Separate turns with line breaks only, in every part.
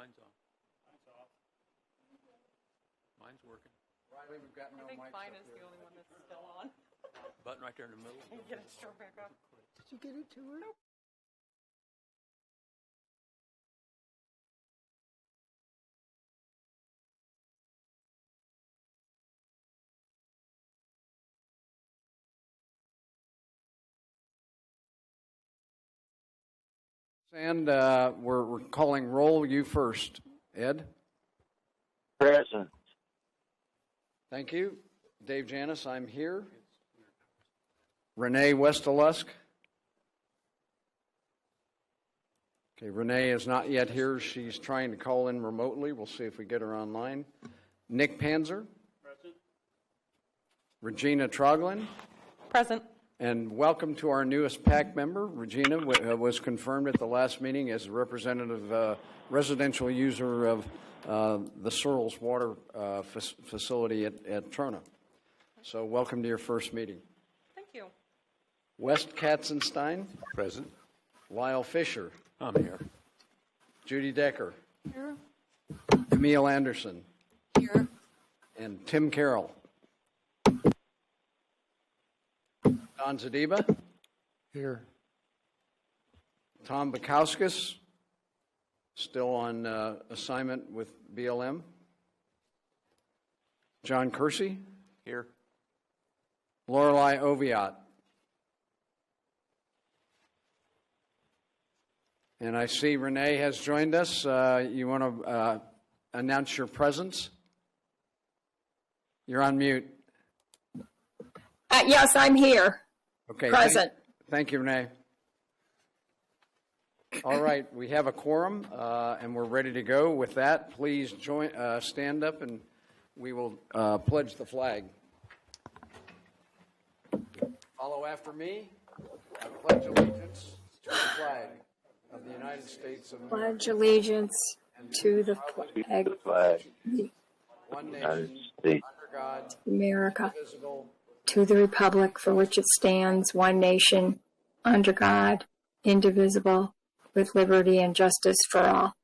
Mine's on. Mine's off. Mine's working.
Riley, we've got no mics.
I think mine is the only one that's still on.
Button right there in the middle.
And get it straight back up.
Did you get it to her?
Nope.
And we're calling roll. You first, Ed.
Present.
Thank you. Dave Janis, I'm here. Renee Westalusk. Okay, Renee is not yet here. She's trying to call in remotely. We'll see if we get her online. Nick Panzer.
Present.
Regina Troglin.
Present.
And welcome to our newest PAC member. Regina was confirmed at the last meeting as a representative residential user of the Searles Water facility at Trona. So welcome to your first meeting.
Thank you.
West Katzenstein.
Present.
Lyle Fisher.
I'm here.
Judy Decker.
Here.
Emil Anderson.
Here.
And Tim Carroll. Don Zadiba.
Here.
Tom Bukowskis, still on assignment with BLM. John Kersey.
Here.
Lorelei Oviatt. And I see Renee has joined us. You want to announce your presence? You're on mute.
Yes, I'm here.
Okay.
Present.
Thank you, Renee. All right, we have a quorum, and we're ready to go. With that, please stand up, and we will pledge the flag. Follow after me. I pledge allegiance to the flag of the United States of America.
Pledge allegiance to the flag,
One
United
nation,
States.
under God,
America,
indivisible,
to the republic for which it stands, one nation, under God, indivisible, with liberty and justice for all.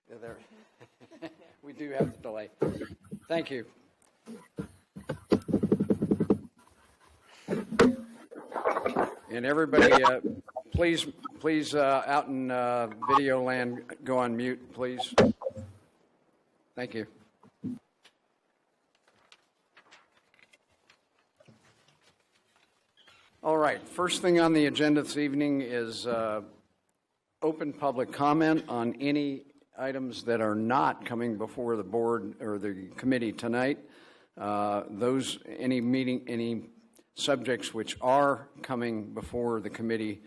There. We do have the delay. Thank you. And everybody, please, out in video land, go on mute, please. Thank you. All right, first thing on the agenda this evening is open public comment on any items that are not coming before the board or the committee tonight. Any subjects which are coming before the committee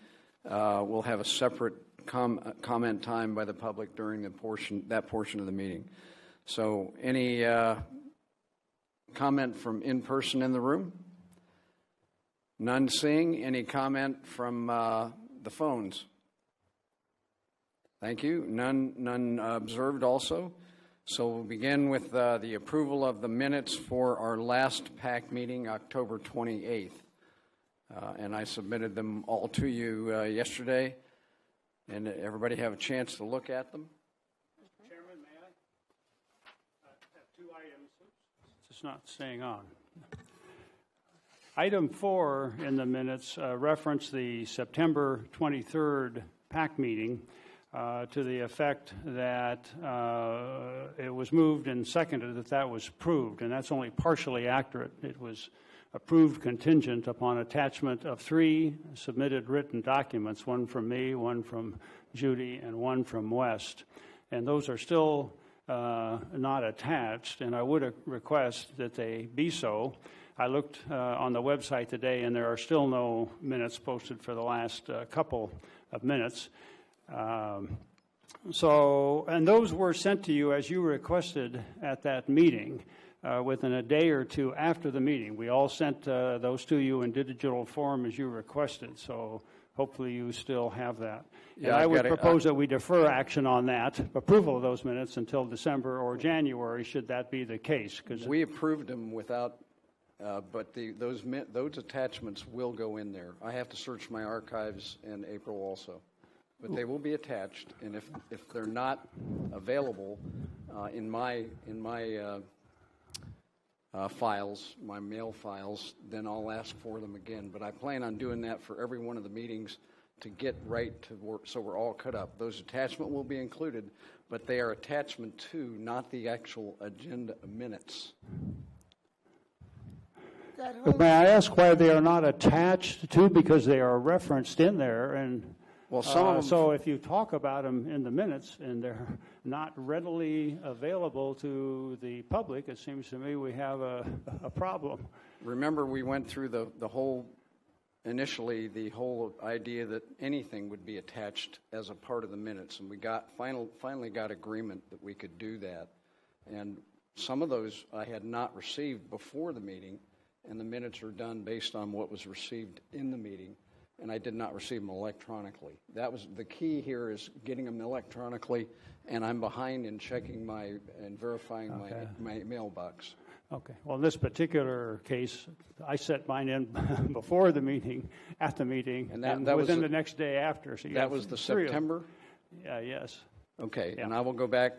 will have a separate comment time by the public during that portion of the meeting. So any comment from in person in the room? None seeing. Any comment from the phones? Thank you. None observed also. So we'll begin with the approval of the minutes for our last PAC meeting, October 28th. And I submitted them all to you yesterday. And everybody have a chance to look at them?
Mr. Chairman, may I have two items? It's not staying on. Item 4 in the minutes reference the September 23rd PAC meeting to the effect that it was moved and seconded that was approved, and that's only partially accurate. It was approved contingent upon attachment of 3 submitted written documents, one from me, one from Judy, and one from West. And those are still not attached, and I would request that they be so. I looked on the website today, and there are still no minutes posted for the last couple of minutes. And those were sent to you as you requested at that meeting within a day or two after the meeting. We all sent those to you in digital form as you requested, so hopefully you still have that.
Yeah,
and I would propose that we defer action on that, approval of those minutes, until December or January, should that be the case.
We approved them without... but those attachments will go in there. I have to search my archives in April also. but they will be attached, and if they're not available in my files, my mail files, then I'll ask for them again. But I plan on doing that for every one of the meetings to get right to work, so we're all cut up. Those attachments will be included, but they are attachment to, not the actual agenda minutes.
May I ask why they are not attached to? Because they are referenced in there, and
Well, some of them,
so if you talk about them in the minutes and they're not readily available to the public, it seems to me we have a problem.
remember we went through the whole, initially, the whole idea that anything would be attached as a part of the minutes, and we finally got agreement that we could do that. And some of those I had not received before the meeting, and the minutes are done based on what was received in the meeting, and I did not receive them electronically. That was the key here, is getting them electronically, and I'm behind in checking and verifying my mailbox.
Okay. Well, in this particular case, I sent mine in before the meeting, at the meeting,
And
and
that was
within
the-
the next day after. So you
That
have
was the
3 of them.
September?
Yes.
Okay, and
Yeah.
I will go back.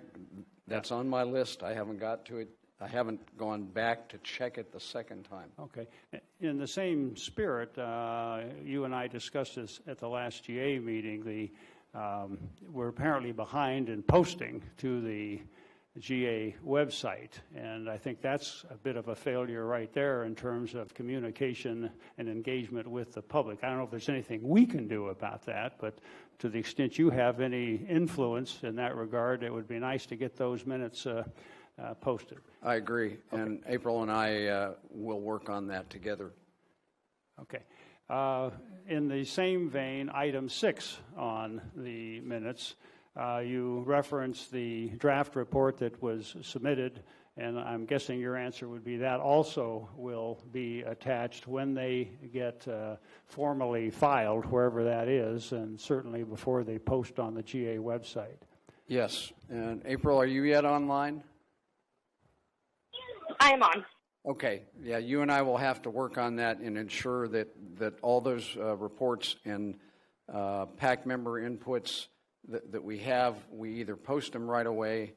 That's on my list. I haven't got to it. I haven't gone back to check it the second time.
Okay. In the same spirit, you and I discussed this at the last GA meeting. We're apparently behind in posting to the GA website, and I think that's a bit of a failure right there in terms of communication and engagement with the public. I don't know if there's anything we can do about that, but to the extent you have any influence in that regard, it would be nice to get those minutes posted.
I agree, and April and I will work on that together.
Okay. In the same vein, item 6 on the minutes, you referenced the draft report that was submitted, and I'm guessing your answer would be that also will be attached when they get formally filed, wherever that is, and certainly before they post on the GA website.
Yes, and April, are you yet online?
I am on.
Okay, yeah, you and I will have to work on that and ensure that all those reports and PAC member inputs that we have, we either post them right away.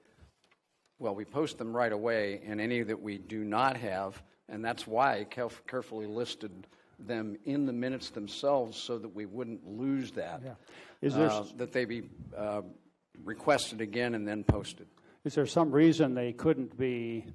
Well, we post them right away, and any that we do not have, and that's why I carefully listed them in the minutes themselves so that we wouldn't lose that.
Yeah. Is there
that they be requested again and then posted.
Is there some reason they couldn't be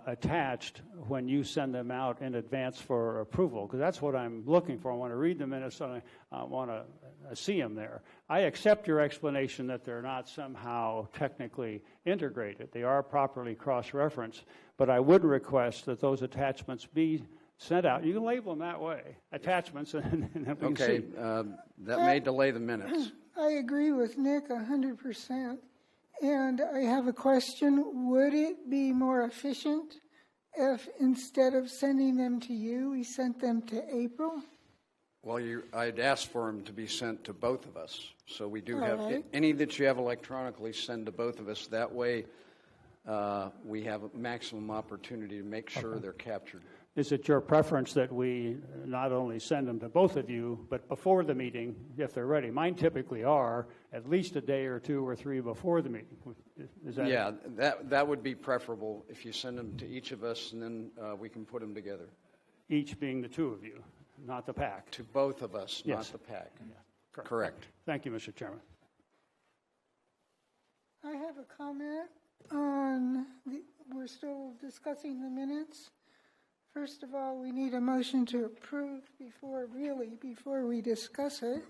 attached when you send them out in advance for approval? Because that's what I'm looking for. I want to read the minutes and I want to see them there. I accept your explanation that they're not somehow technically integrated. They are properly cross-referenced, but I would request that those attachments be sent out. You can label them that way, attachments, and we can
Okay,
see.
that may delay the minutes.
I agree with Nick 100%. And I have a question. Would it be more efficient if instead of sending them to you, we sent them to April?
Well, I'd asked for them to be sent to both of us. So we do have,
right.
any that you have electronically, send to both of us. That way we have a maximum opportunity to make sure they're captured.
Is it your preference that we not only send them to both of you, but before the meeting, if they're ready? Mine typically are at least a day or 2 or 3 before the meeting. Is that
Yeah, that would be preferable if you send them to each of us, and then we can put them together.
each being the 2 of you, not the PAC?
To both of us, not
Yes.
the PAC.
Yeah,
Correct.
Thank you, Mr. Chairman.
I have a comment on, we're still discussing the minutes. First of all, we need a motion to approve before we discuss it.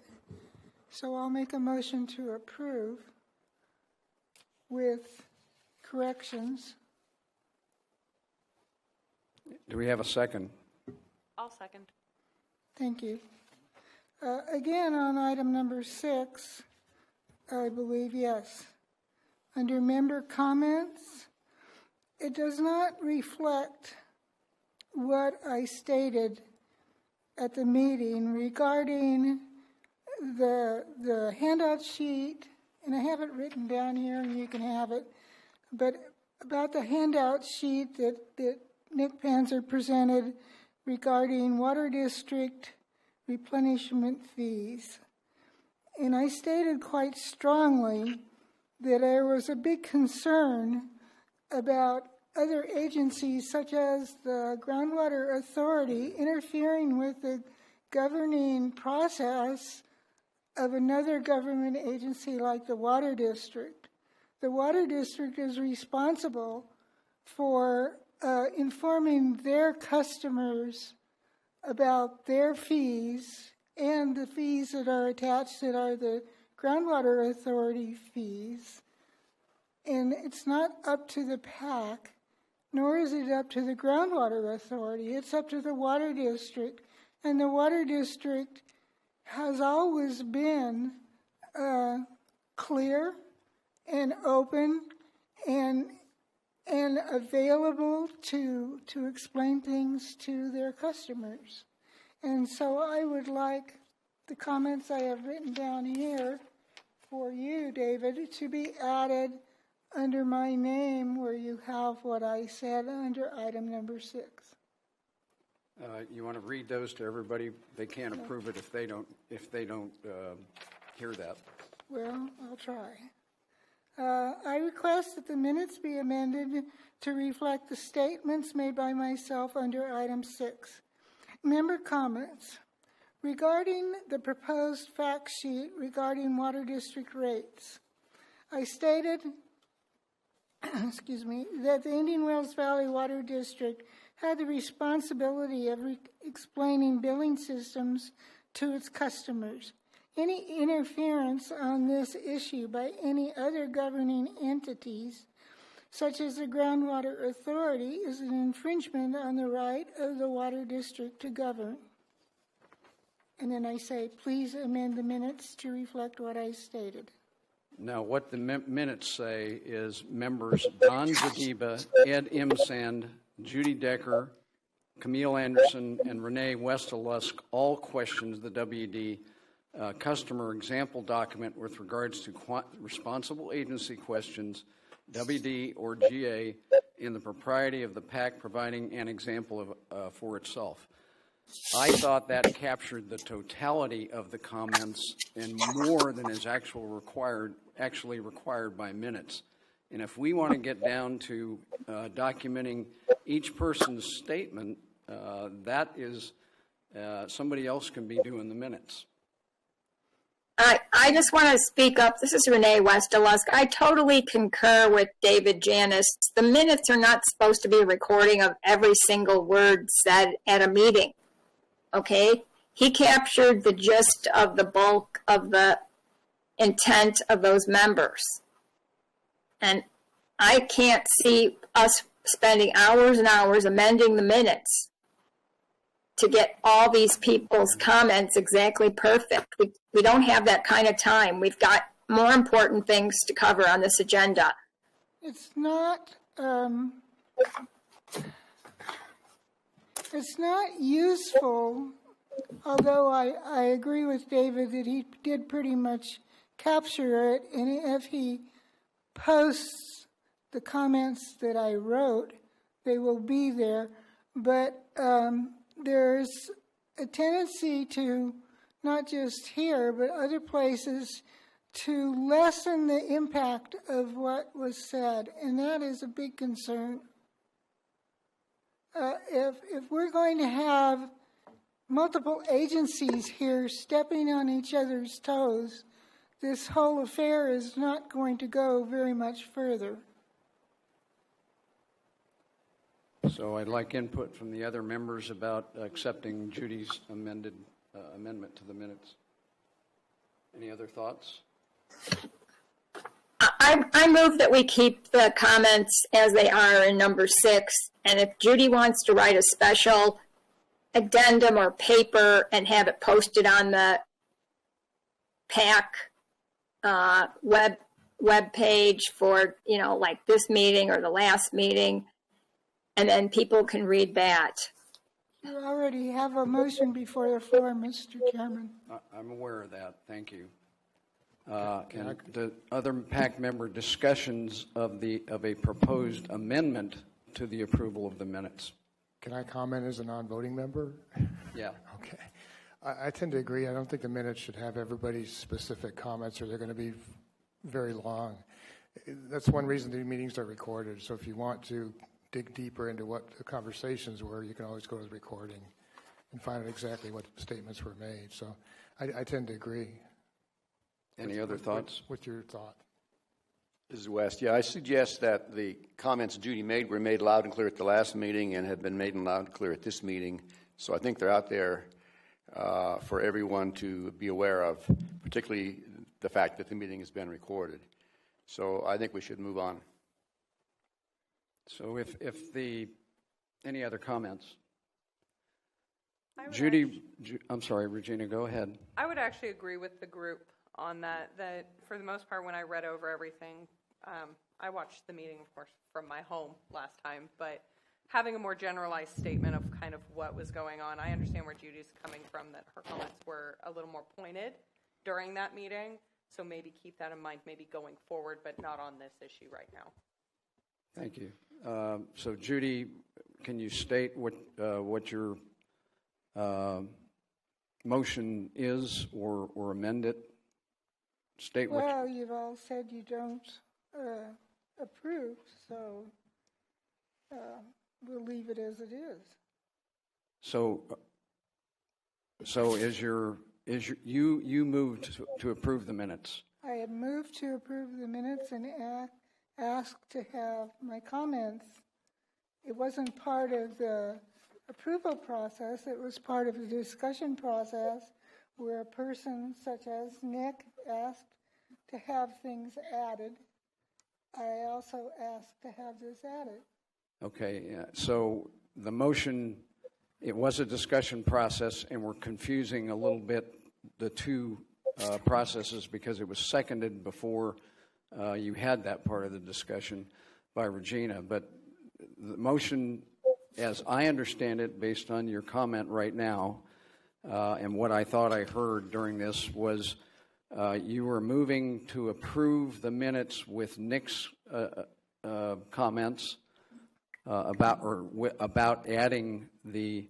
So I'll make a motion to approve with corrections.
Do we have a second?
I'll second.
Thank you. Again, on item number 6, I believe yes. Under member comments, it does not reflect what I stated at the meeting regarding the handout sheet, and I have it written down here and you can have it, but about the handout sheet that Nick Panzer presented regarding water district replenishment fees. and I stated quite strongly that there was a big concern about other agencies such as the Groundwater Authority interfering with the governing process of another government agency like the Water District. The Water District is responsible for informing their customers about their fees and the fees that are attached that are the Groundwater Authority fees. And it's not up to the PAC, nor is it up to the Groundwater Authority. It's up to the Water District. And the Water District has always been clear and open and available to explain things to their customers. And so I would like the comments I have written down here for you, David, to be added under my name where you have what I said under item number 6.
You want to read those to everybody? They can't approve it if they don't hear that.
Well, I'll try. I request that the minutes be amended to reflect the statements made by myself under item 6. Member comments. Regarding the proposed fact sheet regarding Water District rates, I stated, that the Indian Wells Valley Water District had the responsibility of explaining billing systems to its customers. Any interference on this issue by any other governing entities, such as the Groundwater Authority, is an infringement on the right of the Water District to govern. And then I say, please amend the minutes to reflect what I stated.
Now, what the minutes say is members Don Zadiba, Ed Imsand, Judy Decker, Camille Anderson, and Renee Westelusk all questioned the WD customer example document with regards to responsible agency questions, WD or GA, in the propriety of the PAC providing an example of for itself. I thought that captured the totality of the comments and more than is actually required by minutes. And if we want to get down to documenting each person's statement, that is somebody else can be doing the minutes.
I just want to speak up. This is Renee Westelusk. I totally concur with David Janis. The minutes are not supposed to be a recording of every single word said at a meeting. Okay? He captured the gist of the bulk of the intent of those members. And I can't see us spending hours and hours amending the minutes to get all these people's comments exactly perfect. We don't have that kind of time. We've got more important things to cover on this agenda.
It's not useful, although I agree with David that he did pretty much capture it, and if he posts the comments that I wrote, they will be there. But there's a tendency to, not just here, but other places, to lessen the impact of what was said, and that is a big concern. If we're going to have multiple agencies here stepping on each other's toes, this whole affair is not going to go very much further.
So I'd like input from the other members about accepting Judy's amendment to the minutes. Any other thoughts?
I move that we keep the comments as they are in number 6. And if Judy wants to write a special addendum or paper and have it posted on the PAC web page for, like this meeting or the last meeting, and then people can read that.
You already have a motion before the floor, Mr. Chairman.
I'm aware of that. Thank you. And the other PAC member discussions of a proposed amendment to the approval of the minutes.
Can I comment as a non-voting member?
Yeah.
Okay. I tend to agree. I don't think the minutes should have everybody's specific comments, or they're going to be very long. That's one reason the meetings are recorded. So if you want to dig deeper into what the conversations were, you can always go to the recording and find out exactly what statements were made. So I tend to agree.
Any other thoughts?
What's your thought?
This is West. Yeah, I suggest that the comments Judy made were made loud and clear at the last meeting and have been made loud and clear at this meeting. So I think they're out there for everyone to be aware of, particularly the fact that the meeting has been recorded. So I think we should move on.
So any other comments?
I would
Judy, I'm sorry, Regina, go ahead.
I would actually agree with the group on that for the most part, when I read over everything, I watched the meeting, of course, from my home last time, but having a more generalized statement of kind of what was going on, I understand where Judy's coming from, that her comments were a little more pointed during that meeting, so maybe keep that in mind, maybe going forward, but not on this issue right now.
Thank you. So Judy, can you state what your motion is, or amend it? State what.
Well, you've all said you don't approve, so we'll leave it as it is.
So you moved to approve the minutes.
I have moved to approve the minutes and asked to have my comments. It wasn't part of the approval process. It was part of the discussion process where a person such as Nick asked to have things added. I also asked to have this added.
Okay, yeah. So the motion, it was a discussion process, and we're confusing a little bit the two processes because it was seconded before you had that part of the discussion by Regina. But the motion, as I understand it, based on your comment right now, and what I thought I heard during this was you were moving to approve the minutes with Nick's comments about adding the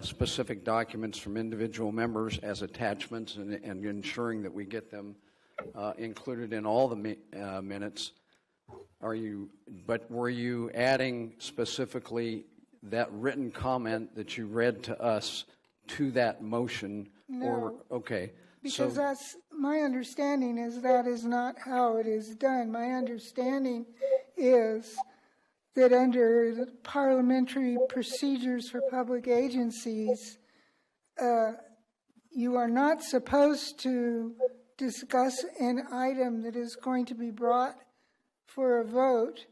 specific documents from individual members as attachments and ensuring that we get them included in all the minutes. But were you adding specifically that written comment that you read to us to that motion?
No.
Okay.
Because that's my understanding is that is not how it is done. My understanding is that under the parliamentary procedures for public agencies, you are not supposed to discuss an item that is going to be brought for a vote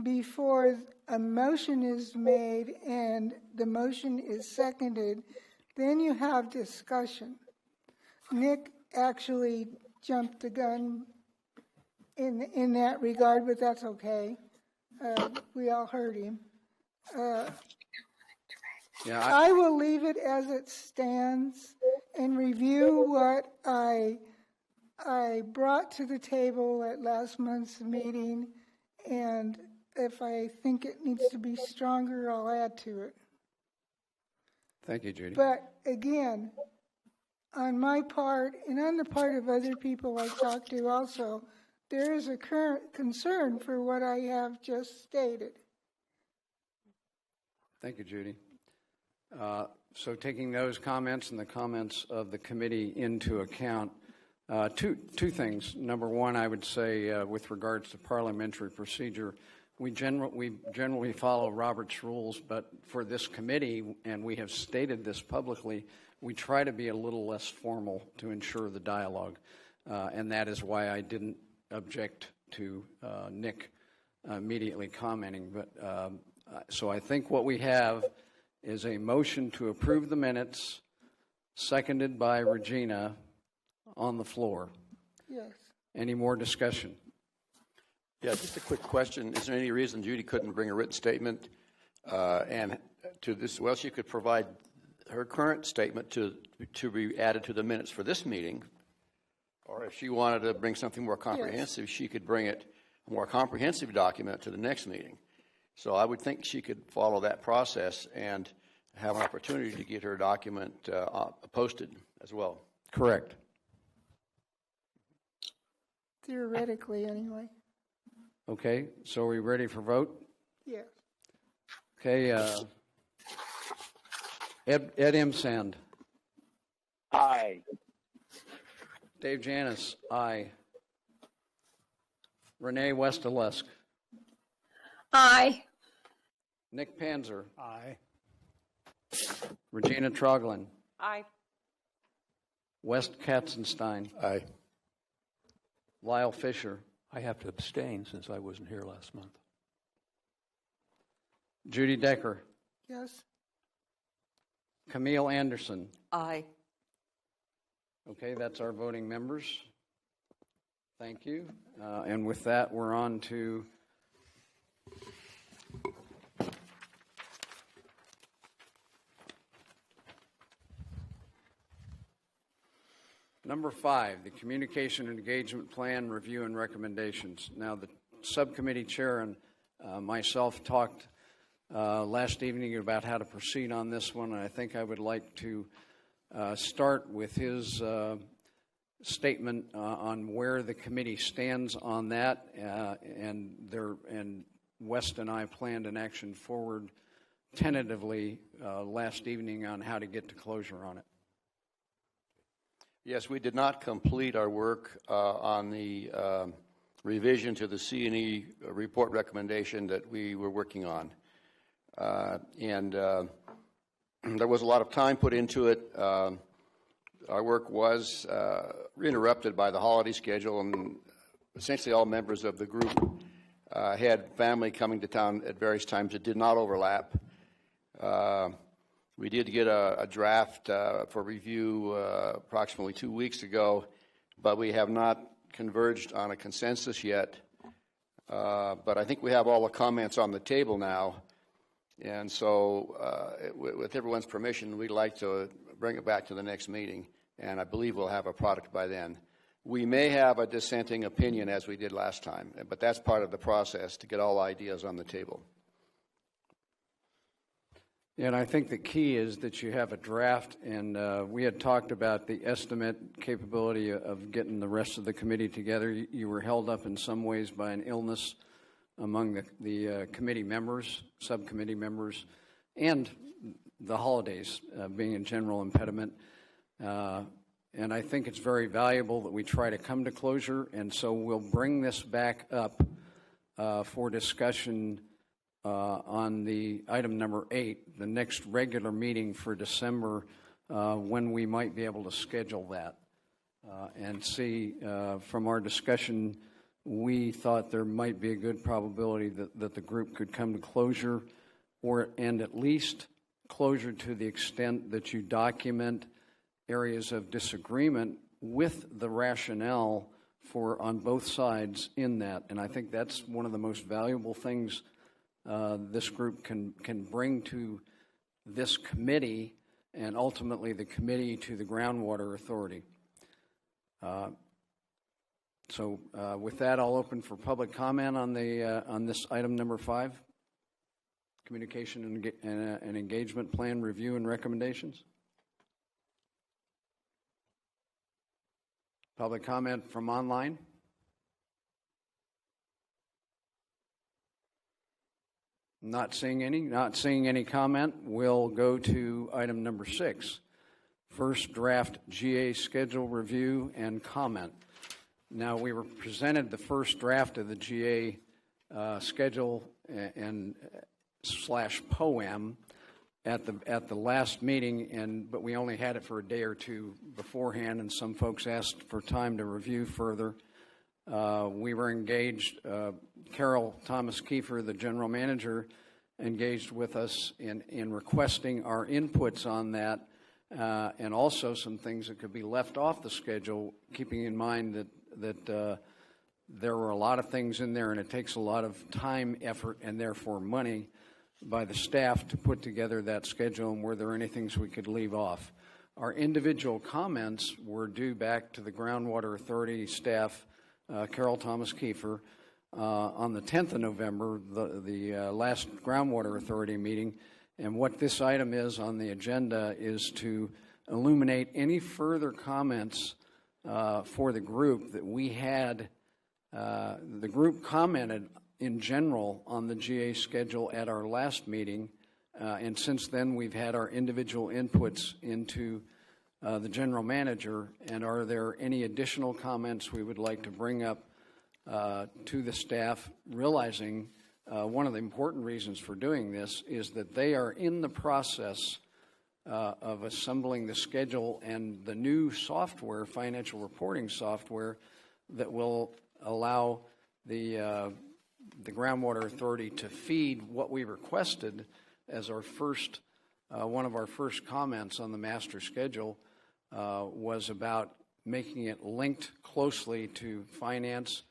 before a motion is made and the motion is seconded. Then you have discussion. Nick actually jumped the gun in that regard, but that's okay. We all heard him. I will leave it as it stands and review what I brought to the table at last month's meeting, and if I think it needs to be stronger, I'll add to it.
Thank you, Judy.
But again, on my part, and on the part of other people I've talked to also, there is a current concern for what I have just stated.
Thank you, Judy. So taking those comments and the comments of the committee into account, two things. Number one, I would say with regards to parliamentary procedure, we generally follow Robert's rules, but for this committee, and we have stated this publicly, we try to be a little less formal to ensure the dialogue, and that is why I didn't object to Nick immediately commenting. But so I think what we have is a motion to approve the minutes, seconded by Regina, on the floor.
Yes.
Any more discussion?
Yeah, just a quick question. Is there any reason Judy couldn't bring a written statement and to this? Well, she could provide her current statement to be added to the minutes for this meeting, or if she wanted to bring something more comprehensive, yes, she could bring a more comprehensive document to the next meeting. So I would think she could follow that process and have an opportunity to get her document posted as well.
Correct.
Theoretically, anyway.
Okay, so are we ready for vote?
Yes.
Okay, Ed Imsand.
Aye.
Dave Janis, aye. Renee Westalesk.
Aye.
Nick Panzer.
Aye.
Regina Troglin.
Aye.
West Katzenstein.
Aye.
Lyle Fisher.
I have to abstain since I wasn't here last month.
Judy Decker.
Yes.
Camille Anderson.
Aye.
Okay, that's our voting members. Thank you. And with that, we're on to number 5, the Communication and Engagement Plan Review and Recommendations. Now, the subcommittee chair and myself talked last evening about how to proceed on this one, and I think I would like to start with his statement on where the committee stands on that, and West and I planned an action forward tentatively last evening on how to get to closure on it.
Yes, we did not complete our work on the revision to the C&E report recommendation that we were working on. And there was a lot of time put into it. Our work was interrupted by the holiday schedule, and essentially all members of the group had family coming to town at various times that did not overlap. We did get a draft for review approximately 2 weeks ago, but we have not converged on a consensus yet. But I think we have all the comments on the table now. And so with everyone's permission, we'd like to bring it back to the next meeting, and I believe we'll have a product by then. We may have a dissenting opinion as we did last time, but that's part of the process to get all ideas on the table.
And I think the key is that you have a draft, and we had talked about the estimate capability of getting the rest of the committee together. You were held up in some ways by an illness among the committee members, subcommittee members, and the holidays being a general impediment. And I think it's very valuable that we try to come to closure, and so we'll bring this back up for discussion on the item number 8, the next regular meeting for December, when we might be able to schedule that. And see, from our discussion, we thought there might be a good probability that the group could come to closure, and at least closure to the extent that you document areas of disagreement with the rationale for on both sides in that. And I think that's one of the most valuable things this group can bring to this committee, and ultimately the committee to the Groundwater Authority. So with that, I'll open for public comment on this item number 5, Communication and Engagement Plan Review and Recommendations. Public comment from online. Not seeing any comment. We'll go to item number 6, first draft GA schedule review and comment. Now, we were presented the first draft of the GA schedule and / poem at the last meeting, but we only had it for a day or two beforehand, and some folks asked for time to review further. We were engaged, Carol Thomas Kiefer, the general manager, engaged with us in requesting our inputs on that, and also some things that could be left off the schedule, keeping in mind that there were a lot of things in there, and it takes a lot of time, effort, and therefore money by the staff to put together that schedule, and were there any things we could leave off. Our individual comments were due back to the Groundwater Authority staff, Carol Thomas Kiefer, on the 10th of November, the last Groundwater Authority meeting, And what this item is on the agenda is to illuminate any further comments for the group that we had. The group commented in general on the GA schedule at our last meeting, and since then we've had our individual inputs into the general manager. And are there any additional comments we would like to bring up to the staff, realizing one of the important reasons for doing this is that they are in the process of assembling the schedule and the new software, financial reporting software, that will allow the Groundwater Authority to feed what we requested as our first, one of our first comments on the master schedule was about making it linked closely to finance,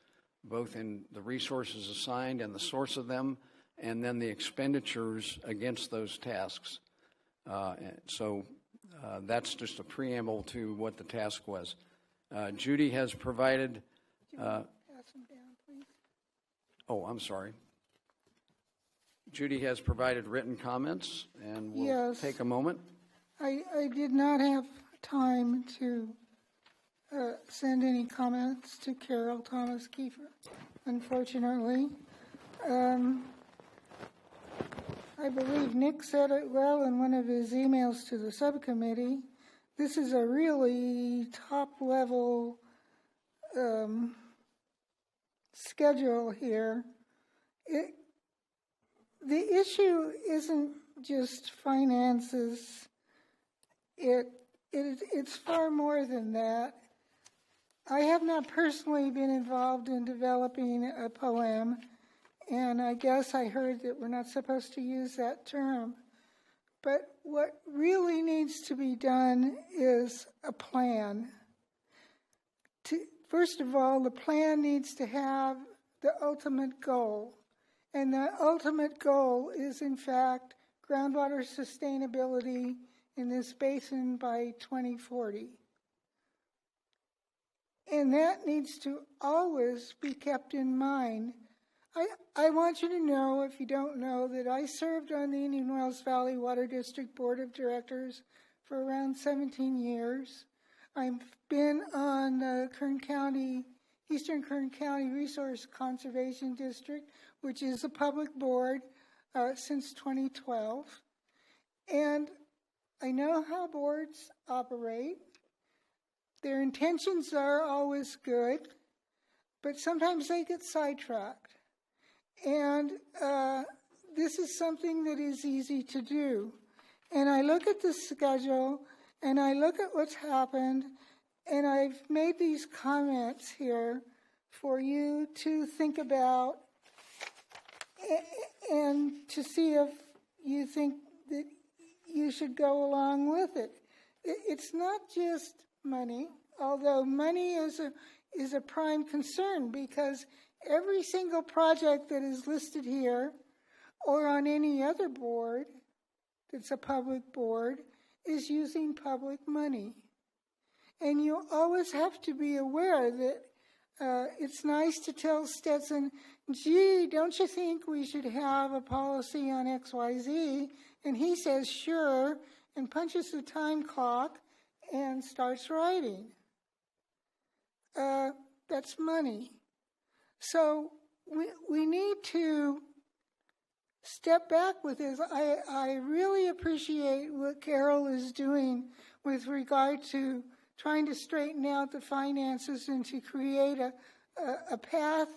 both in the resources assigned and the source of them, and then the expenditures against those tasks. So that's just a preamble to what the task was. Judy has provided...
Pass them down, please.
Oh, I'm sorry. Judy has provided written comments, and we'll
Yes.
take a moment.
I did not have time to send any comments to Carol Thomas Kiefer, unfortunately. I believe Nick said it well in one of his emails to the subcommittee. This is a really top-level schedule here. The issue isn't just finances. It's far more than that. I have not personally been involved in developing a poem, and I guess I heard that we're not supposed to use that term. But what really needs to be done is a plan. First of all, the plan needs to have the ultimate goal. And the ultimate goal is, in fact, groundwater sustainability in this basin by 2040. And that needs to always be kept in mind. I want you to know, if you don't know, that I served on the Indian Wells Valley Water District Board of Directors for around 17 years. I've been on the Eastern Kern County Resource Conservation District, which is a public board, since 2012. And I know how boards operate. Their intentions are always good, but sometimes they get sidetracked. And this is something that is easy to do. And I look at the schedule, and I look at what's happened, and I've made these comments here for you to think about and to see if you think that you should go along with it. It's not just money, although money is a prime concern, because every single project that is listed here or on any other board that's a public board is using public money. And you always have to be aware that it's nice to tell Stetson, gee, don't you think we should have a policy on XYZ? And he says, sure, and punches the time clock and starts writing. That's money. So we need to step back with this. I really appreciate what Carol is doing with regard to trying to straighten out the finances and to create a path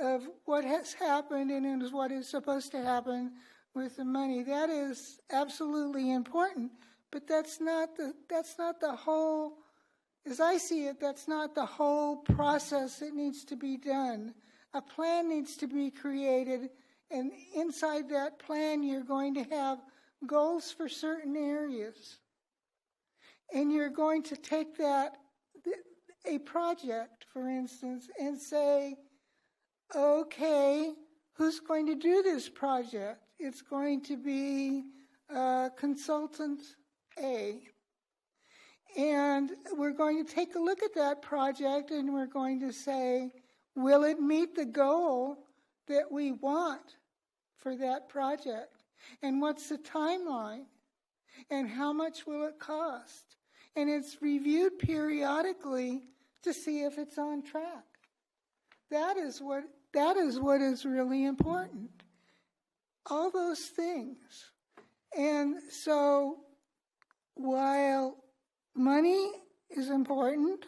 of what has happened and is what is supposed to happen with the money. That is absolutely important, but that's not the whole. As I see it, that's not the whole process that needs to be done. A plan needs to be created, and inside that plan, you're going to have goals for certain areas. And you're going to take that, a project, for instance, and say, okay, who's going to do this project? It's going to be consultant A. And we're going to take a look at that project, and we're going to say, will it meet the goal that we want for that project? And what's the timeline? And how much will it cost? And it's reviewed periodically to see if it's on track. That is what is really important. All those things. And so while money is important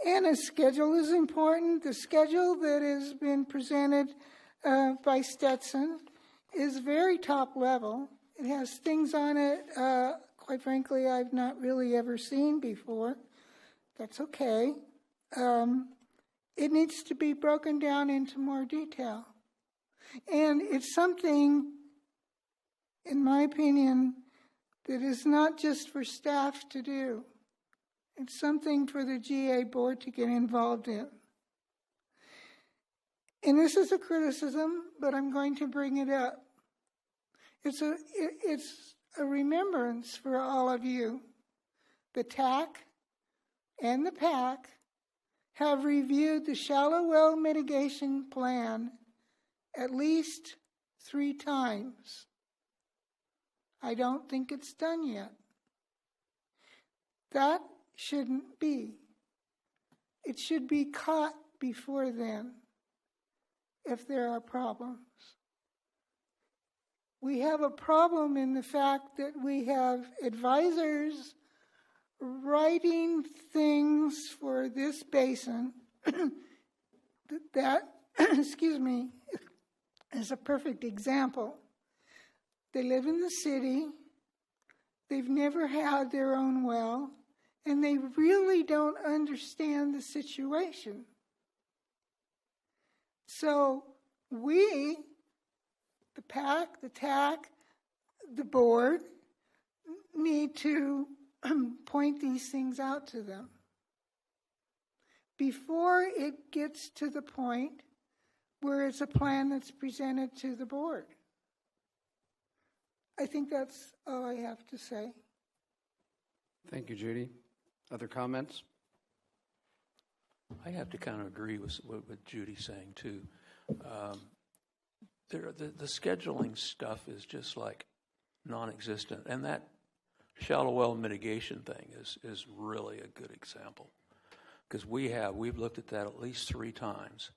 and a schedule is important, the schedule that has been presented by Stetson is very top level. It has things on it, quite frankly, I've not really ever seen before. That's okay. It needs to be broken down into more detail. And it's something, in my opinion, that is not just for staff to do. It's something for the GA board to get involved in. And this is a criticism, but I'm going to bring it up. It's a remembrance for all of you. The TAC and the PAC have reviewed the shallow well mitigation plan at least 3 times. I don't think it's done yet. That shouldn't be. It should be caught before then if there are problems. We have a problem in the fact that we have advisors writing things for this basin that excuse me, is a perfect example. They live in the city, they've never had their own well, and they really don't understand the situation. So we, the PAC, the TAC, the board, need to point these things out to them before it gets to the point where it's a plan that's presented to the board. I think that's all I have to say.
Thank you, Judy. Other comments?
I have to kind of agree with what Judy's saying, too. The scheduling stuff is just like non-existent. And that shallow well mitigation thing is really a good example. Because we've looked at that at least 3 times.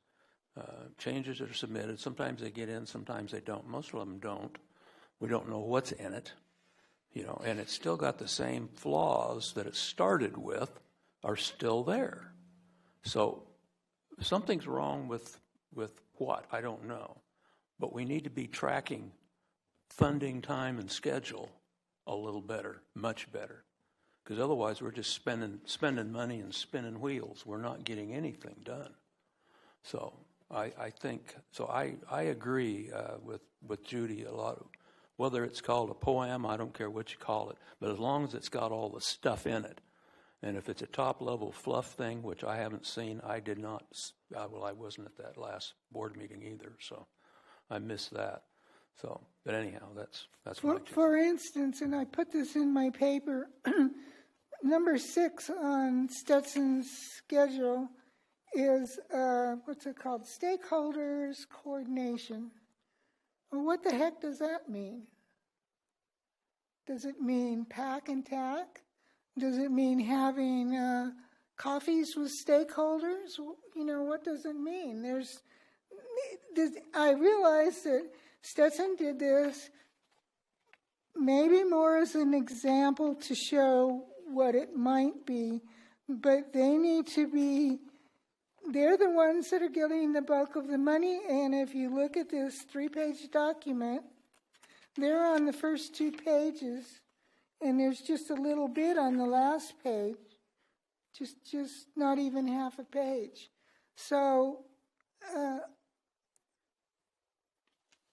Changes that are submitted, sometimes they get in, sometimes they don't. Most of them don't. We don't know what's in it, and it's still got the same flaws that it started with are still there. So something's wrong with what? I don't know. But we need to be tracking funding, time, and schedule a little better, much better. Because otherwise we're just spending money and spinning wheels. We're not getting anything done. So I think, so I agree with Judy a lot. Whether it's called a poem, I don't care what you call it, but as long as it's got all the stuff in it. And if it's a top-level fluff thing, which I haven't seen, I did not, I wasn't at that last board meeting either, so I missed that. So, but anyhow, that's what
For instance, and I put this in my paper, number 6 on Stetson's schedule is, what's it called? Stakeholders coordination. Well, what the heck does that mean? Does it mean PAC and TAC? Does it mean having coffees with stakeholders? What does it mean? I realize that Stetson did this maybe more as an example to show what it might be, but they need to be, they're the ones that are getting the bulk of the money, and if you look at this 3-page document, they're on the first 2 pages, and there's just a little bit on the last page, just not even half a page. So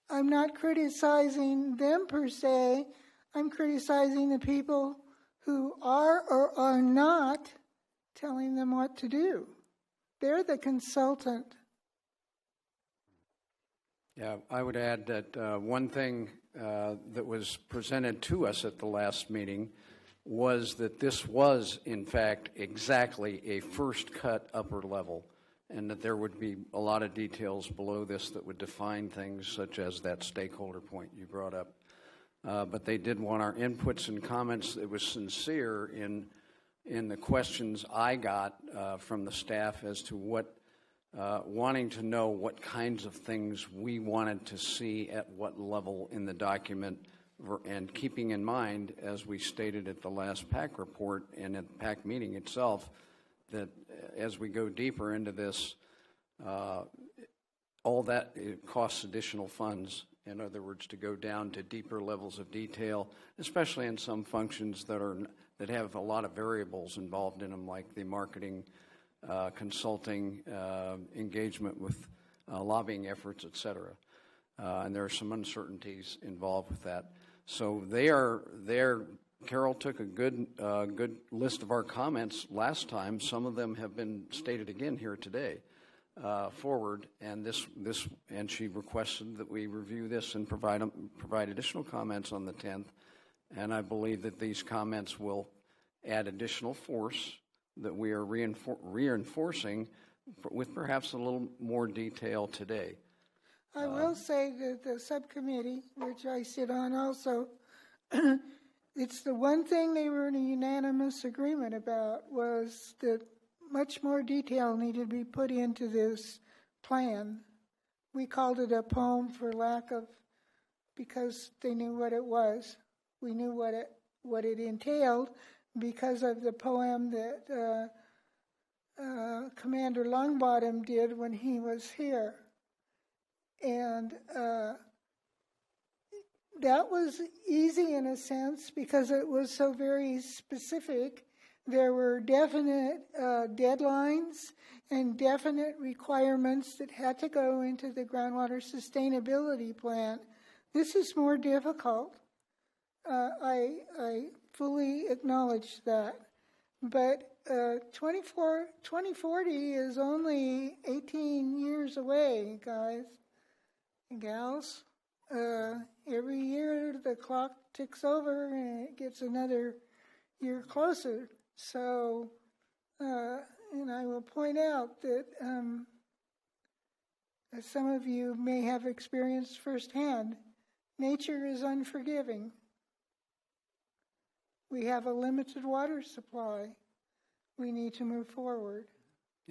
I'm not criticizing them per se. I'm criticizing the people who are or are not telling them what to do. They're the consultant.
Yeah, I would add that one thing that was presented to us at the last meeting was that this was, in fact, exactly a first cut upper level, and that there would be a lot of details below this that would define things such as that stakeholder point you brought up. but they did want our inputs and comments. It was sincere in the questions I got from the staff as to what, wanting to know what kinds of things we wanted to see at what level in the document, and keeping in mind, as we stated at the last PAC report and at the PAC meeting itself, that as we go deeper into this, all that it costs additional funds. In other words, to go down to deeper levels of detail, especially in some functions that have a lot of variables involved in them, like the marketing, consulting, engagement with lobbying efforts, et cetera. And there are some uncertainties involved with that. So Carol took a good list of our comments last time. Some of them have been stated again here today forward, and and she requested that we review this and provide additional comments on the 10th. And I believe that these comments will add additional force that we are reinforcing with perhaps a little more detail today.
I will say that the subcommittee, which I sit on also, it's the one thing they were in a unanimous agreement about was that much more detail needed to be put into this plan. We called it a poem because they knew what it was. We knew what it entailed because of the poem that Commander Longbottom did when he was here. And that was easy in a sense because it was so very specific. There were definite deadlines and definite requirements that had to go into the groundwater sustainability plan. This is more difficult. I fully acknowledge that. But 2040 is only 18 years away, guys and gals. Every year the clock ticks over and it gets another year closer. So, and I will point out that as some of you may have experienced firsthand, nature is unforgiving. We have a limited water supply. We need to move forward.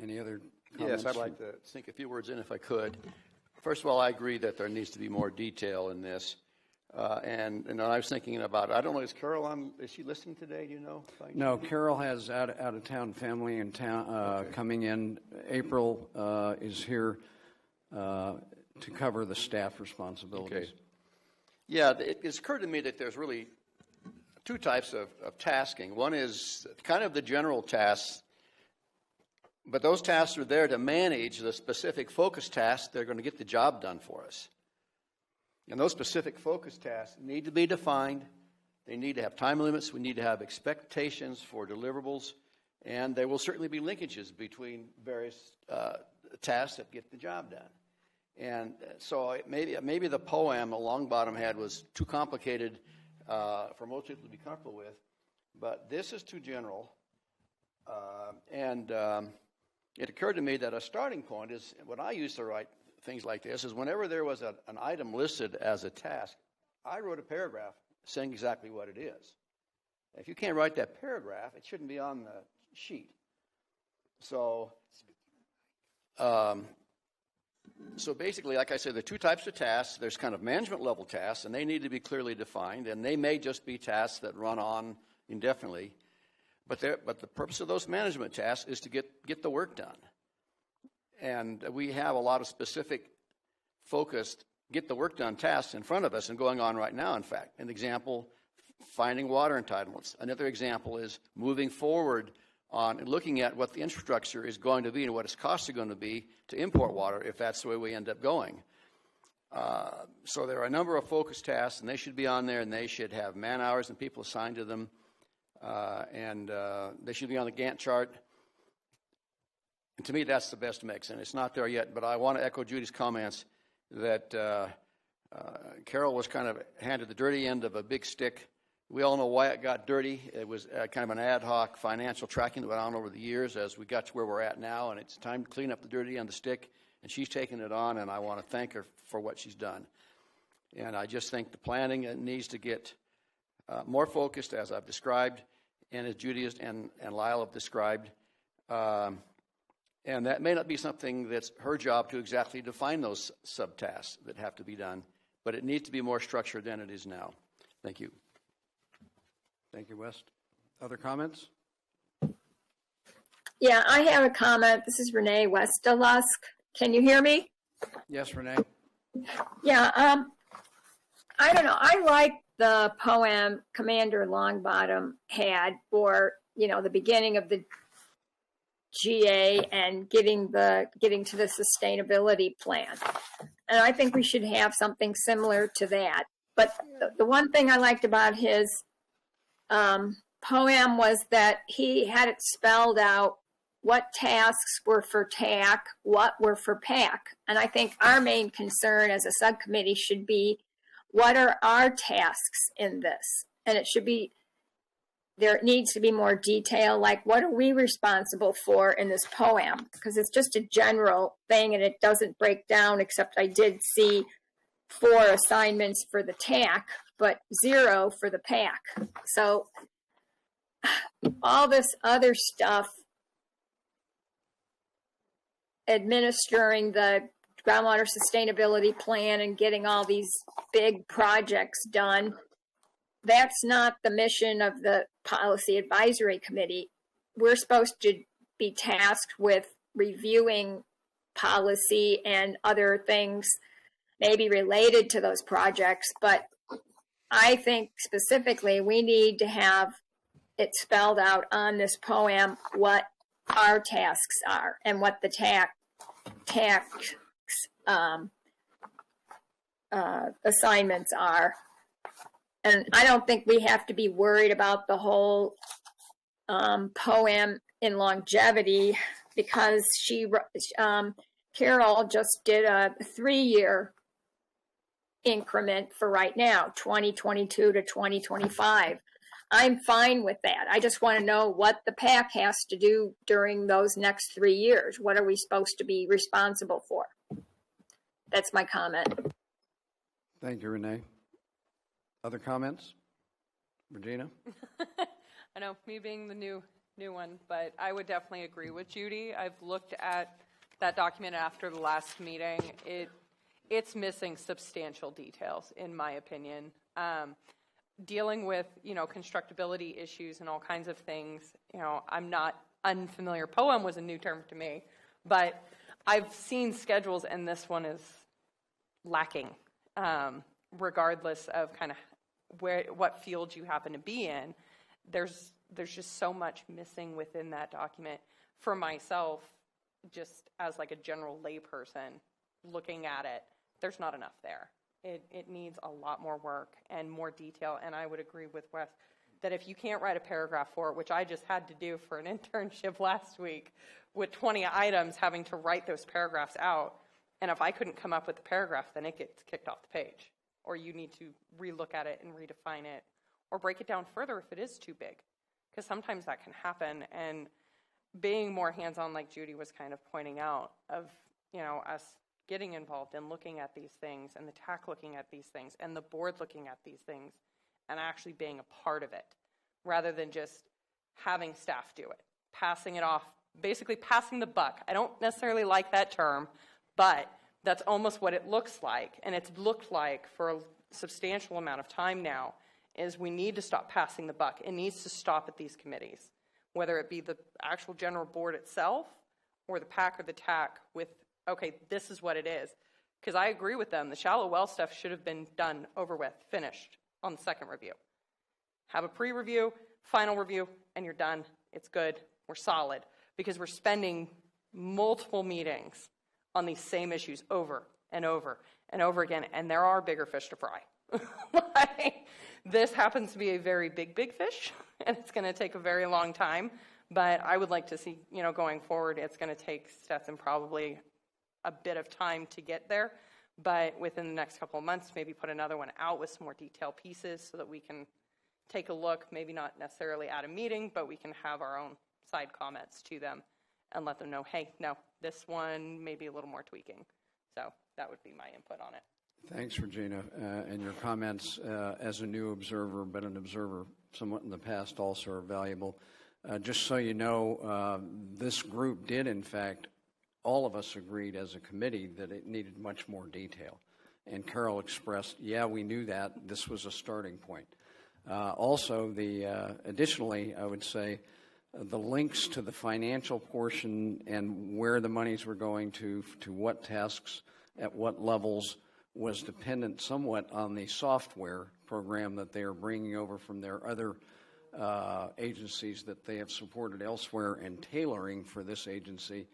Any other comments?
Yes, I'd like to sink a few words in if I could. First of all, I agree that there needs to be more detail in this. And I was thinking about, I don't know, is Carol on, is she listening today, do you know?
No, Carol has out-of-town family in town coming in. April is here to cover the staff responsibilities.
Okay. Yeah, it's occurred to me that there's really two types of tasking. One is kind of the general tasks, but those tasks are there to manage the specific focus tasks that are going to get the job done for us. And those specific focus tasks need to be defined. They need to have time limits. We need to have expectations for deliverables. And there will certainly be linkages between various tasks that get the job done. And so maybe the poem Longbottom had was too complicated for most people to be comfortable with. But this is too general. It occurred to me that a starting point is, when I used to write things like this, is whenever there was an item listed as a task, I wrote a paragraph saying exactly what it is. If you can't write that paragraph, it shouldn't be on the sheet. So basically, like I said, there are two types of tasks. There's kind of management level tasks, and they need to be clearly defined, and they may just be tasks that run on indefinitely. But the purpose of those management tasks is to get the work done. And we have a lot of specific, focused, get the work done tasks in front of us and going on right now, in fact. An example, finding water entitlements. Another example is moving forward on looking at what the infrastructure is going to be and what its costs are going to be to import water if that's the way we end up going. So there are a number of focus tasks, and they should be on there, and they should have man hours and people assigned to them. And they should be on the Gantt chart. And to me, that's the best mix, and it's not there yet. But I want to echo Judy's comments that Carol was kind of handed the dirty end of a big stick. We all know why it got dirty. It was kind of an ad hoc financial tracking that went on over the years as we got to where we're at now, and it's time to clean up the dirty end of the stick, and she's taken it on, and I want to thank her for what she's done. And I just think the planning needs to get more focused, as I've described, and as Judy and Lyle have described. And that may not be something that's her job to exactly define those subtasks that have to be done, but it needs to be more structured than it is now. Thank you.
Thank you, West. Other comments?
Yeah, I have a comment. This is Renee Westelusk. Can you hear me?
Yes, Renee?
Yeah, I don't know. I like the poem Commander Longbottom had for, the beginning of the GA and getting to the sustainability plan. And I think we should have something similar to that. But the one thing I liked about his poem was that he had it spelled out what tasks were for TAC, what were for PAC. And I think our main concern as a subcommittee should be, what are our tasks in this? And there needs to be more detail, like what are we responsible for in this poem? Because it's just a general thing and it doesn't break down, except I did see 4 assignments for the TAC, but 0 for the PAC. So all this other stuff, administering the groundwater sustainability plan and getting all these big projects done, that's not the mission of the Policy Advisory Committee. We're supposed to be tasked with reviewing policy and other things maybe related to those projects, but I think specifically we need to have it spelled out on this poem what our tasks are and what the tax assignments are. And I don't think we have to be worried about the whole poem in longevity, because Carol just did a 3-year increment for right now, 2022 to 2025. I'm fine with that. I just want to know what the PAC has to do during those next 3 years. What are we supposed to be responsible for? That's my comment.
Thank you, Renee. Other comments? Regina?
I know, me being the new one, but I would definitely agree with Judy. I've looked at that document after the last meeting. It's missing substantial details, in my opinion. Dealing with, constructability issues and all kinds of things, I'm not unfamiliar. Poem was a new term to me, but I've seen schedules and this one is lacking, regardless of kind of what field you happen to be in. There's just so much missing within that document. For myself, just as like a general layperson looking at it, there's not enough there. It needs a lot more work and more detail, and I would agree with Wes that if you can't write a paragraph for it, which I just had to do for an internship last week with 20 items, having to write those paragraphs out, and if I couldn't come up with the paragraph, then it gets kicked off the page, or you need to relook at it and redefine it, or break it down further if it is too big, because sometimes that can happen. And being more hands-on, like Judy was kind of pointing out, of us getting involved and looking at these things, and the TAC looking at these things, and the board looking at these things, and actually being a part of it, rather than just having staff do it, passing it off, basically passing the buck. I don't necessarily like that term, but that's almost what it looks like, and it's looked like for a substantial amount of time now, is we need to stop passing the buck. It needs to stop at these committees, whether it be the actual general board itself or the PAC or the TAC with, okay, this is what it is. Because I agree with them. The shallow well stuff should have been done, over with, finished on the second review. Have a pre-review, final review, and you're done. It's good. We're solid. Because we're spending multiple meetings on these same issues over and over and over again, and there are bigger fish to fry. This happens to be a very big fish, and it's going to take a very long time, but I would like to see, going forward, it's going to take Stetson probably a bit of time to get there, but within the next couple of months, maybe put another one out with some more detailed pieces so that we can take a look, maybe not necessarily at a meeting, but we can have our own side comments to them and let them know, hey, no, this one may be a little more tweaking. So that would be my input on it.
Thanks, Regina, and your comments as a new observer, but an observer somewhat in the past also are valuable. Just so you know, this group did, in fact, all of us agreed as a committee that it needed much more detail. And Carol expressed, yeah, we knew that. This was a starting point. Also, additionally, I would say the links to the financial portion and where the monies were going to what tasks, at what levels, was dependent somewhat on the software program that they are bringing over from their other agencies that they have supported elsewhere and tailoring for this agency.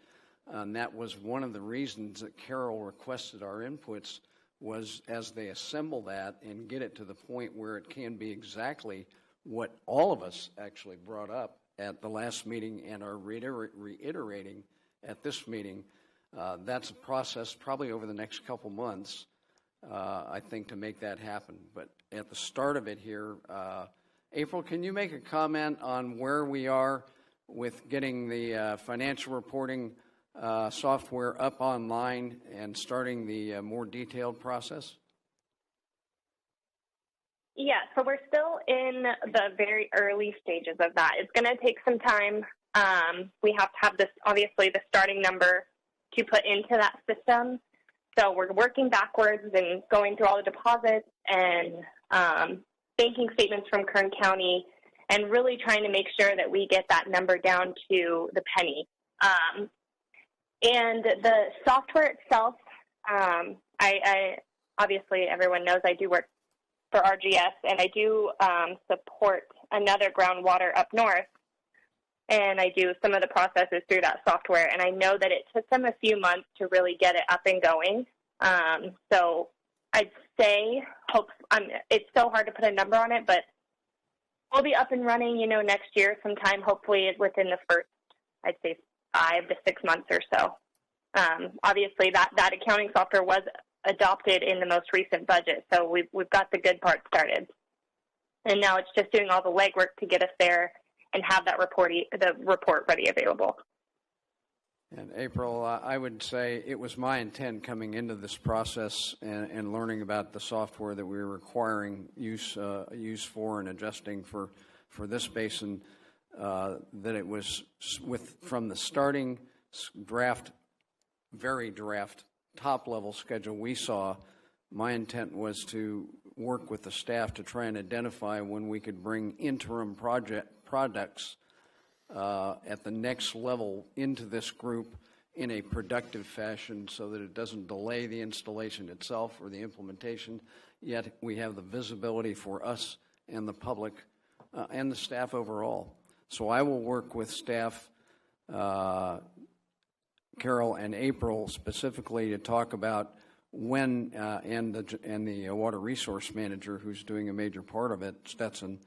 And that was one of the reasons that Carol requested our inputs, was as they assemble that and get it to the point where it can be exactly what all of us actually brought up at the last meeting and are reiterating at this meeting. That's a process probably over the next couple months, I think, to make that happen. But at the start of it here, April, can you make a comment on where we are with getting the financial reporting software up online and starting the more detailed process?
Yeah, so we're still in the very early stages of that. It's going to take some time. We have to have this, obviously, the starting number to put into that system. So we're working backwards and going through all the deposits and banking statements from Kern County and really trying to make sure that we get that number down to the penny. And the software itself, I obviously everyone knows I do work for RGS, and I do support another groundwater up north, and I do some of the processes through that software, and I know that it took them a few months to really get it up and going. So I'd say, it's so hard to put a number on it, but we'll be up and running, next year sometime, hopefully within the first, I'd say, 5 to 6 months or so. Obviously, that accounting software was adopted in the most recent budget, so we've got the good part started. And now it's just doing all the legwork to get us there and have the report ready available.
And April, I would say it was my intent coming into this process and learning about the software that we were requiring use for and adjusting for this basin, that it was from the starting draft, very draft, top-level schedule we saw, my intent was to work with the staff to try and identify when we could bring interim products at the next level into this group in a productive fashion so that it doesn't delay the installation itself or the implementation, yet we have the visibility for us and the public and the staff overall. So I will work with staff, Carol and April specifically, to talk about when, and the water resource manager who's doing a major part of it, Stetson,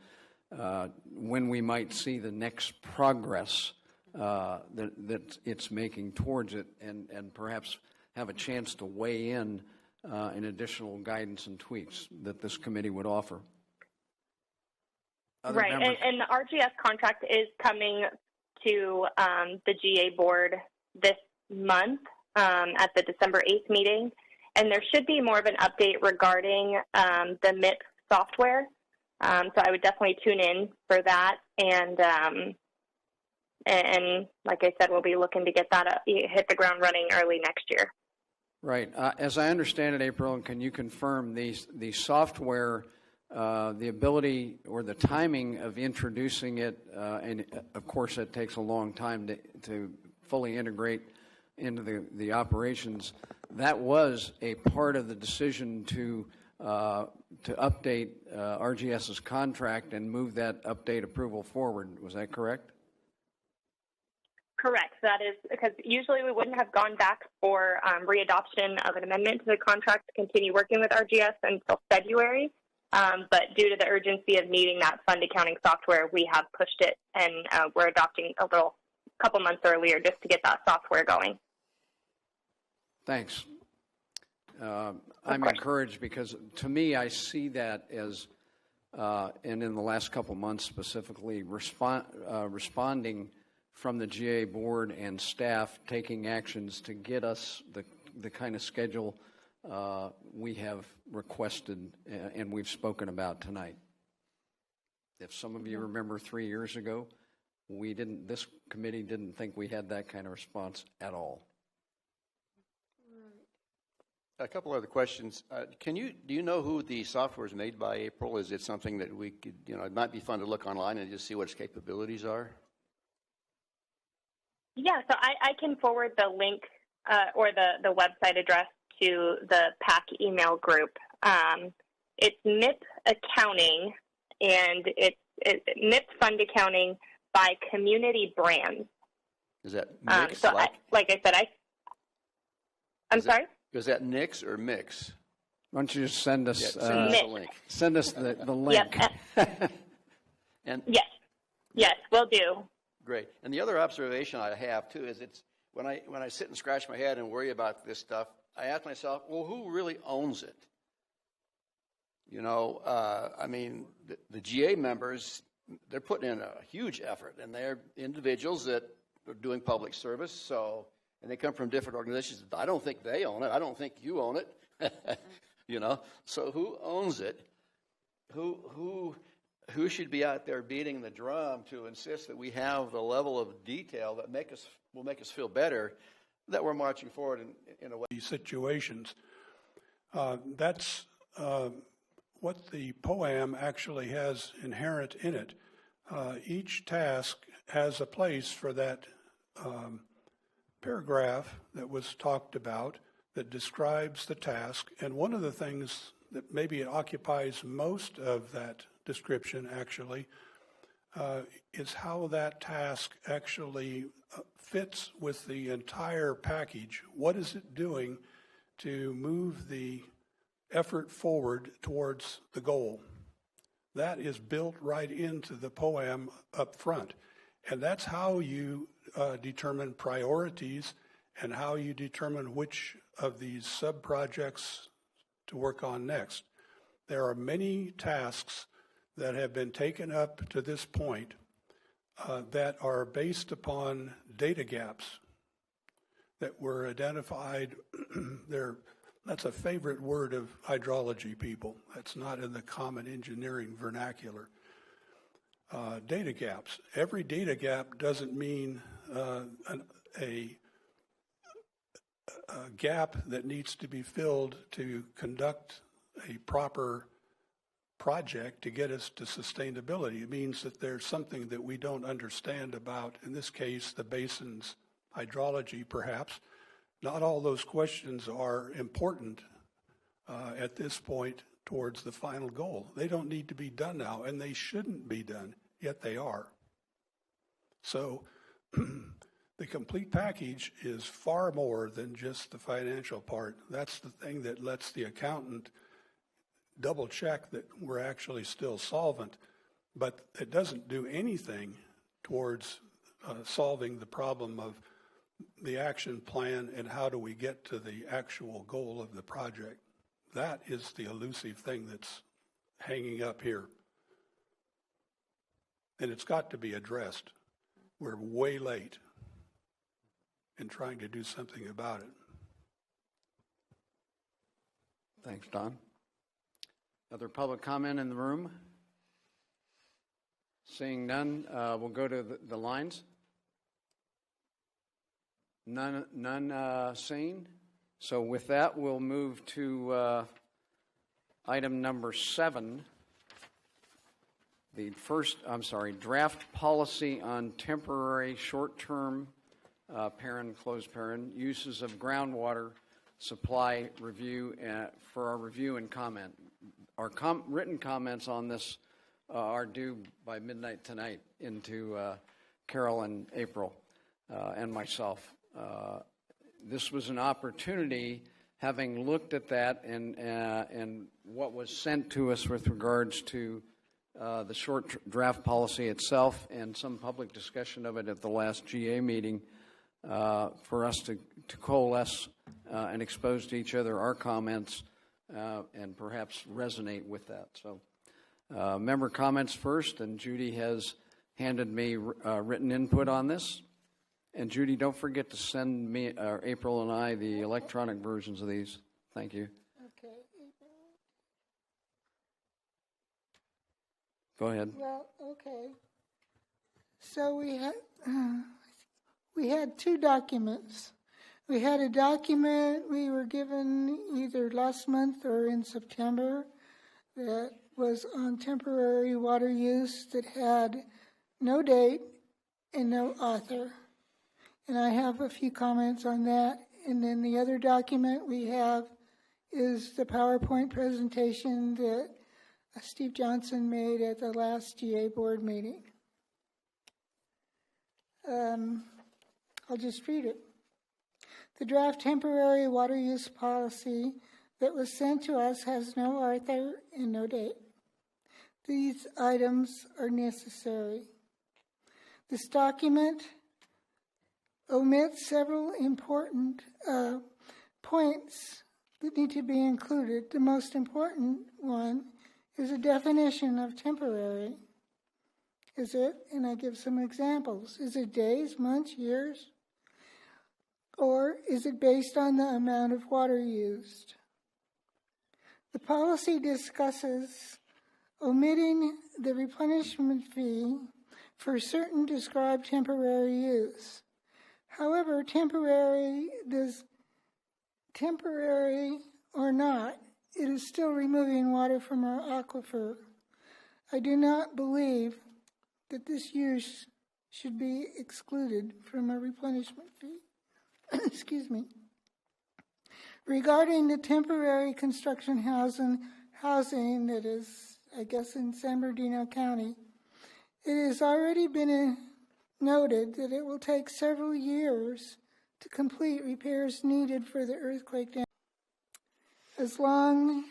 when we might see the next progress that it's making towards it, and perhaps have a chance to weigh in additional guidance and tweaks that this committee would offer.
Right, and the RGS contract is coming to the GA board this month at the December 8th meeting, and there should be more of an update regarding the MIP software. So I would definitely tune in for that, and like I said, we'll be looking to get that hit the ground running early next year.
Right. As I understand it, April, and can you confirm the software, the ability or the timing of introducing it, and of course it takes a long time to fully integrate into the operations, that was a part of the decision to update RGS's contract and move that update approval forward. Was that correct?
Correct. That is because usually we wouldn't have gone back for readoption of an amendment to the contract to continue working with RGS until February. But due to the urgency of needing that fund accounting software, we have pushed it, and we're adopting a couple months earlier just to get that software going. Thanks.
I'm encouraged because, to me, I see that as, and in the last couple months specifically, responding from the GA board and staff taking actions to get us the kind of schedule we have requested and we've spoken about tonight. If some of you remember 3 years ago, this committee didn't think we had that kind of response at all.
A couple other questions. Do you know who the software is made by, April? Is it something that we could, it might be fun to look online and just see what its capabilities are?
Yeah, so I can forward the link or the website address to the PAC email group. It's MIP Accounting, and it's MIP Fund Accounting by Community Brands.
Is that mix?
Like I said, I'm sorry?
Is that Nix or Mix?
Why don't you just send us,
send us the link?
Send us the link.
Yep.
And
Yes, will do.
Great. And the other observation I have too is when I sit and scratch my head and worry about this stuff, I ask myself, well, who really owns it? I mean, the GA members, they're putting in a huge effort, and they're individuals that are doing public service, and they come from different organizations. I don't think they own it. I don't think you own it. So who owns it? Who should be out there beating the drum to insist that we have the level of detail that will make us feel better, that we're marching forward in a way?
These situations. That's what the POAM actually has inherent in it. Each task has a place for that paragraph that was talked about that describes the task. And one of the things that maybe occupies most of that description actually is how that task actually fits with the entire package. What is it doing to move the effort forward towards the goal? That is built right into the POAM up front. And that's how you determine priorities and how you determine which of these sub-projects to work on next. There are many tasks that have been taken up to this point that are based upon data gaps that were identified. That's a favorite word of hydrology people. That's not in the common engineering vernacular. Data gaps. Every data gap doesn't mean a gap that needs to be filled to conduct a proper project to get us to sustainability. It means that there's something that we don't understand about, in this case, the basin's hydrology, perhaps. Not all those questions are important at this point towards the final goal. They don't need to be done now, and they shouldn't be done, yet they are. So the complete package is far more than just the financial part. That's the thing that lets the accountant double check that we're actually still solvent, but it doesn't do anything towards solving the problem of the action plan and how do we get to the actual goal of the project. That is the elusive thing that's hanging up here. And it's got to be addressed. We're way late in trying to do something about it.
Thanks, Don. Other public comment in the room? Seeing none, we'll go to the lines. None seen. So with that, we'll move to item number 7. The first, draft policy on temporary short-term, close parent, uses of groundwater supply review for our review and comment. Our written comments on this are due by midnight tonight into Carol and April and myself. This was an opportunity, having looked at that and what was sent to us with regards to the short draft policy itself and some public discussion of it at the last GA meeting, for us to coalesce and expose to each other our comments and perhaps resonate with that. So member comments first, and Judy has handed me written input on this. And Judy, don't forget to send me, April and I, the electronic versions of these. Thank you.
Okay.
Go ahead.
Well, okay. So we had two documents. We had a document we were given either last month or in September that was on temporary water use that had no date and no author. And I have a few comments on that. And then the other document we have is the PowerPoint presentation that Steve Johnson made at the last GA board meeting. I'll just read it. The draft temporary water use policy that was sent to us has no author and no date. These items are necessary. This document omits several important points that need to be included. The most important one is a definition of temporary. Is it, and I give some examples, is it days, months, years? Or is it based on the amount of water used? The policy discusses omitting the replenishment fee for certain described temporary use. However, temporary or not, it is still removing water from our aquifer. I do not believe that this use should be excluded from a replenishment fee. Excuse me. Regarding the temporary construction housing that is, I guess, in San Bernardino County, it has already been noted that it will take several years to complete repairs needed for the earthquake damage, as long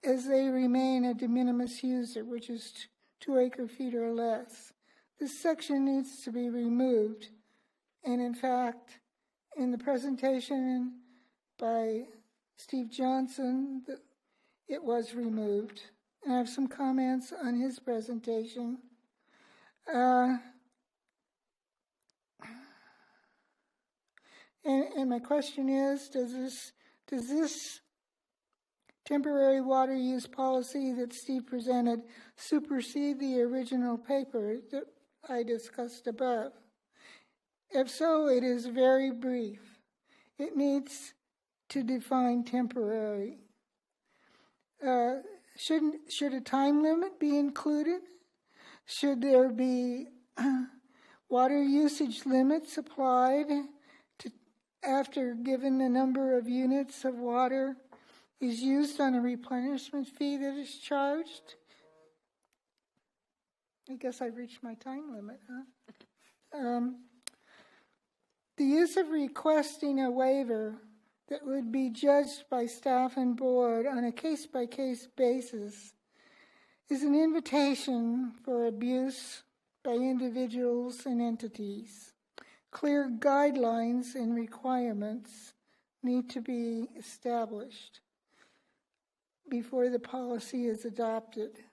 as they remain a de minimis user, which is 2 acre-feet or less. This section needs to be removed, and in fact, in the presentation by Steve Johnson, it was removed. And I have some comments on his presentation. And my question is, does this temporary water use policy that Steve presented supersede the original paper that I discussed above? If so, it is very brief. It needs to define temporary. Should a time limit be included? Should there be water usage limits applied after given the number of units of water is used on a replenishment fee that is charged? I guess I've reached my time limit, huh? The use of requesting a waiver that would be judged by staff and board on a case-by-case basis is an invitation for abuse by individuals and entities. Clear guidelines and requirements need to be established before the policy is adopted.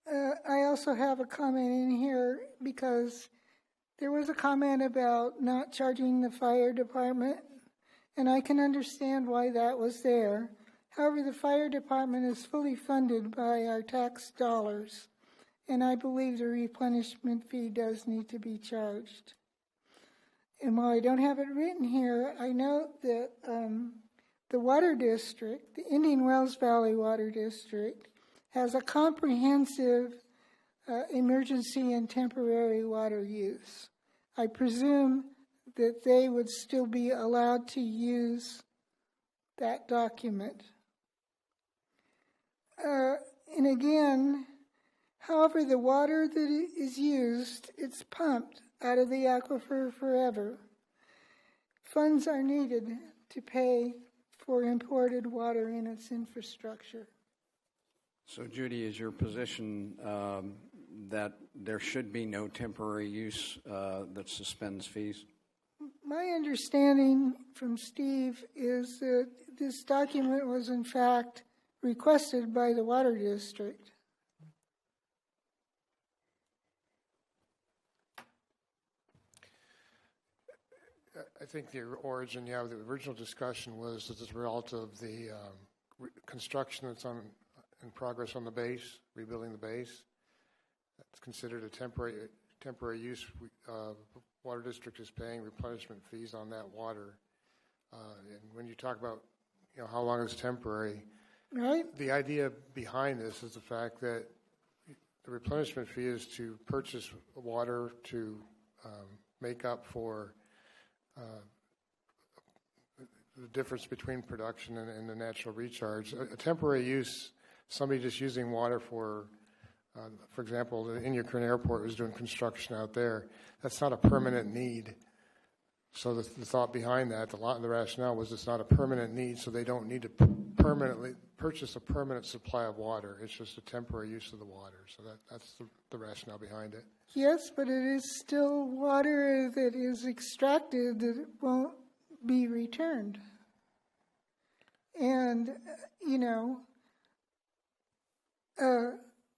I also have a comment in here because there was a comment about not charging the fire department, and I can understand why that was there. However, the fire department is fully funded by our tax dollars, and I believe the replenishment fee does need to be charged. And while I don't have it written here, I note that the water district, the Indian Wells Valley Water District, has a comprehensive emergency and temporary water use. I presume that they would still be allowed to use that document. And again, however, the water that is used, it's pumped out of the aquifer forever. Funds are needed to pay for imported water in its infrastructure.
So, Judy, is your position that there should be no temporary use that suspends fees?
My understanding from Steve is that this document was in fact requested by the water district.
I I think the origin, the original discussion was as a result of the construction that's in progress on the base, rebuilding the base. That's considered a temporary use. Water District is paying replenishment fees on that water. And when you talk about, how long is temporary,
right?
The idea behind this is the fact that the replenishment fee is to purchase water to make up for the difference between production and the natural recharge. A temporary use, somebody just using water for example, the Inyakern Airport was doing construction out there. That's not a permanent need. So the thought behind that, the rationale was it's not a permanent need, so they don't need to permanently purchase a permanent supply of water. It's just a temporary use of the water. So that's the rationale behind it.
Yes, but it is still water that is extracted that won't be returned. And,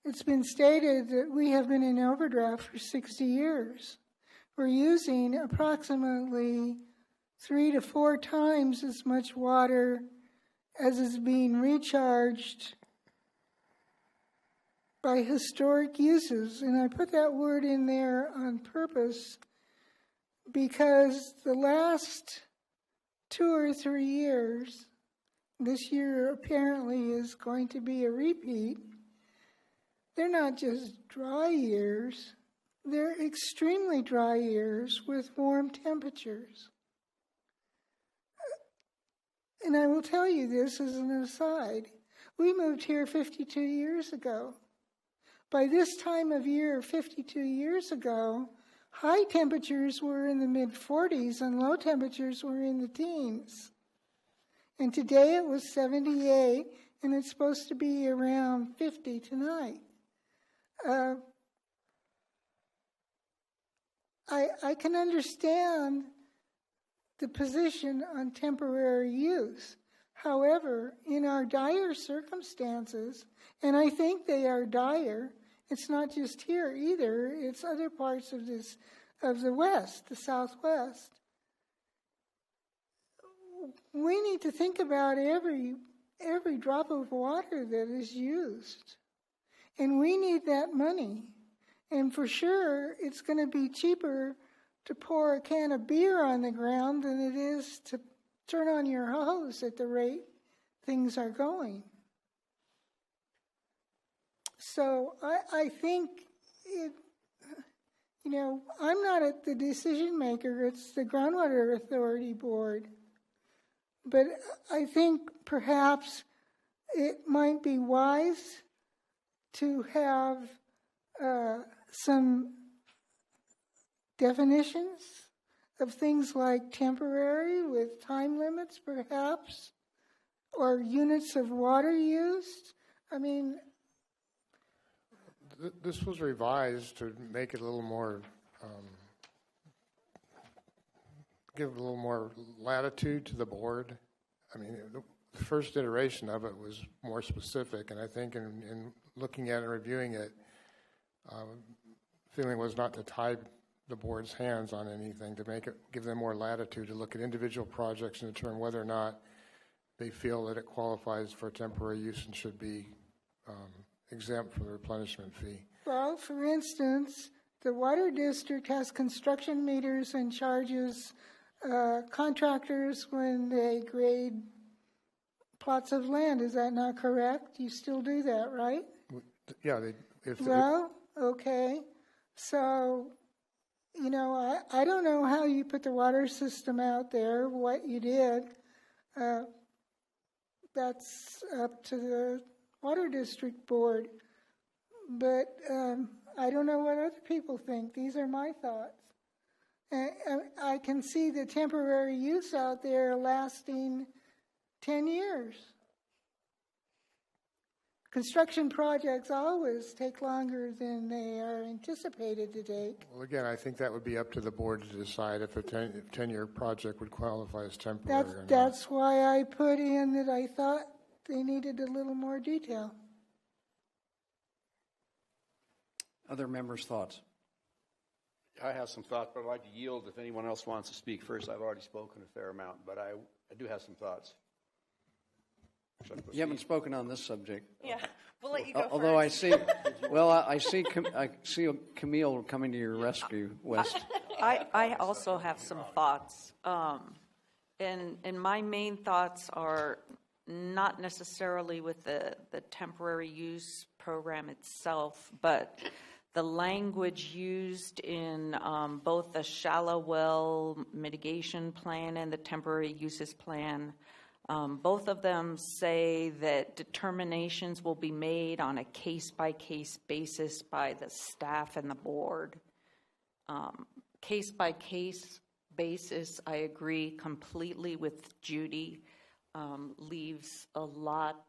it's been stated that we have been in overdraft for 60 years. We're using approximately 3 to 4 times as much water as is being recharged by historic uses. And I put that word in there on purpose because the last 2 or 3 years, this year apparently is going to be a repeat. They're not just dry years, they're extremely dry years with warm temperatures. And I will tell you this as an aside. We moved here 52 years ago. By this time of year, 52 years ago, high temperatures were in the mid-40s and low temperatures were in the teens. And today it was 78, and it's supposed to be around 50 tonight. I can understand the position on temporary use. However, in our dire circumstances, and I think they are dire, it's not just here either, it's other parts of the West, the Southwest. We need to think about every drop of water that is used. And we need that money. And for sure, it's going to be cheaper to pour a can of beer on the ground than it is to turn on your hose at the rate things are going. So I think I'm not the decision maker, it's the Groundwater Authority Board. But I think perhaps it might be wise to have some definitions of things like temporary with time limits, perhaps, or units of water used. I mean,
this was revised to make it a little more, give a little more latitude to the board. I mean, the first iteration of it was more specific, and I think in looking at it and reviewing it, feeling was not to tie the board's hands on anything, to give them more latitude to look at individual projects and determine whether or not they feel that it qualifies for temporary use and should be exempt from the replenishment fee.
Well, for instance, the Water District has construction meters and charges contractors when they grade plots of land. Is that not correct? You still do that, right?
Yeah.
Okay. So, I don't know how you put the water system out there, what you did. That's up to the Water District Board. But I don't know what other people think. These are my thoughts. I can see the temporary use out there lasting 10 years. Construction projects always take longer than they are anticipated to take.
Well, again, I think that would be up to the board to decide if a 10-year project would qualify as temporary or not.
That's why I put in that I thought they needed a little more detail.
Other members' thoughts?
I have some thoughts, but I'd like to yield if anyone else wants to speak first. I've already spoken a fair amount, but I do have some thoughts.
You haven't spoken on this subject.
Yeah, we'll let you go
Although
first.
I see Camille coming to your rescue, West.
I also have some thoughts. And my main thoughts are not necessarily with the temporary use program itself, but the language used in both the shallow well mitigation plan and the temporary uses plan. Both of them say that determinations will be made on a case-by-case basis by the staff and the board. Case-by-case basis, I agree completely with Judy, leaves a lot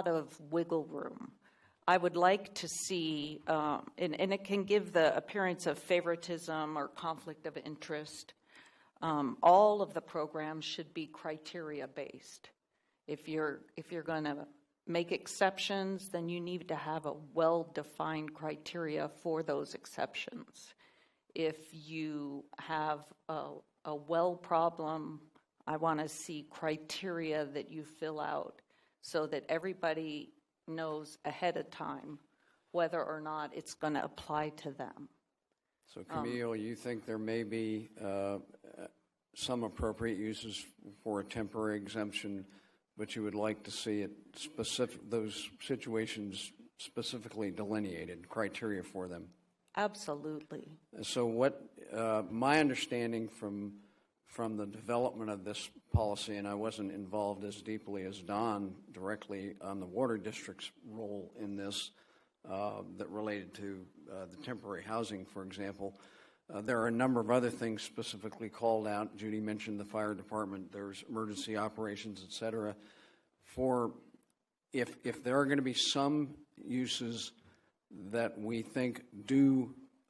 of wiggle room. I would like to see, and it can give the appearance of favoritism or conflict of interest. All of the programs should be criteria-based. If you're going to make exceptions, then you need to have a well-defined criteria for those exceptions. If you have a well problem, I want to see criteria that you fill out so that everybody knows ahead of time whether or not it's going to apply to them.
So, Camille, you think there may be some appropriate uses for a temporary exemption, but you would like to see it those situations specifically delineated, criteria for them?
Absolutely.
So what my understanding from the development of this policy, and I wasn't involved as deeply as Don directly on the water district's role in this, that related to the temporary housing, for example. There are a number of other things specifically called out. Judy mentioned the fire department. There's emergency operations, et cetera. If there are going to be some uses that we think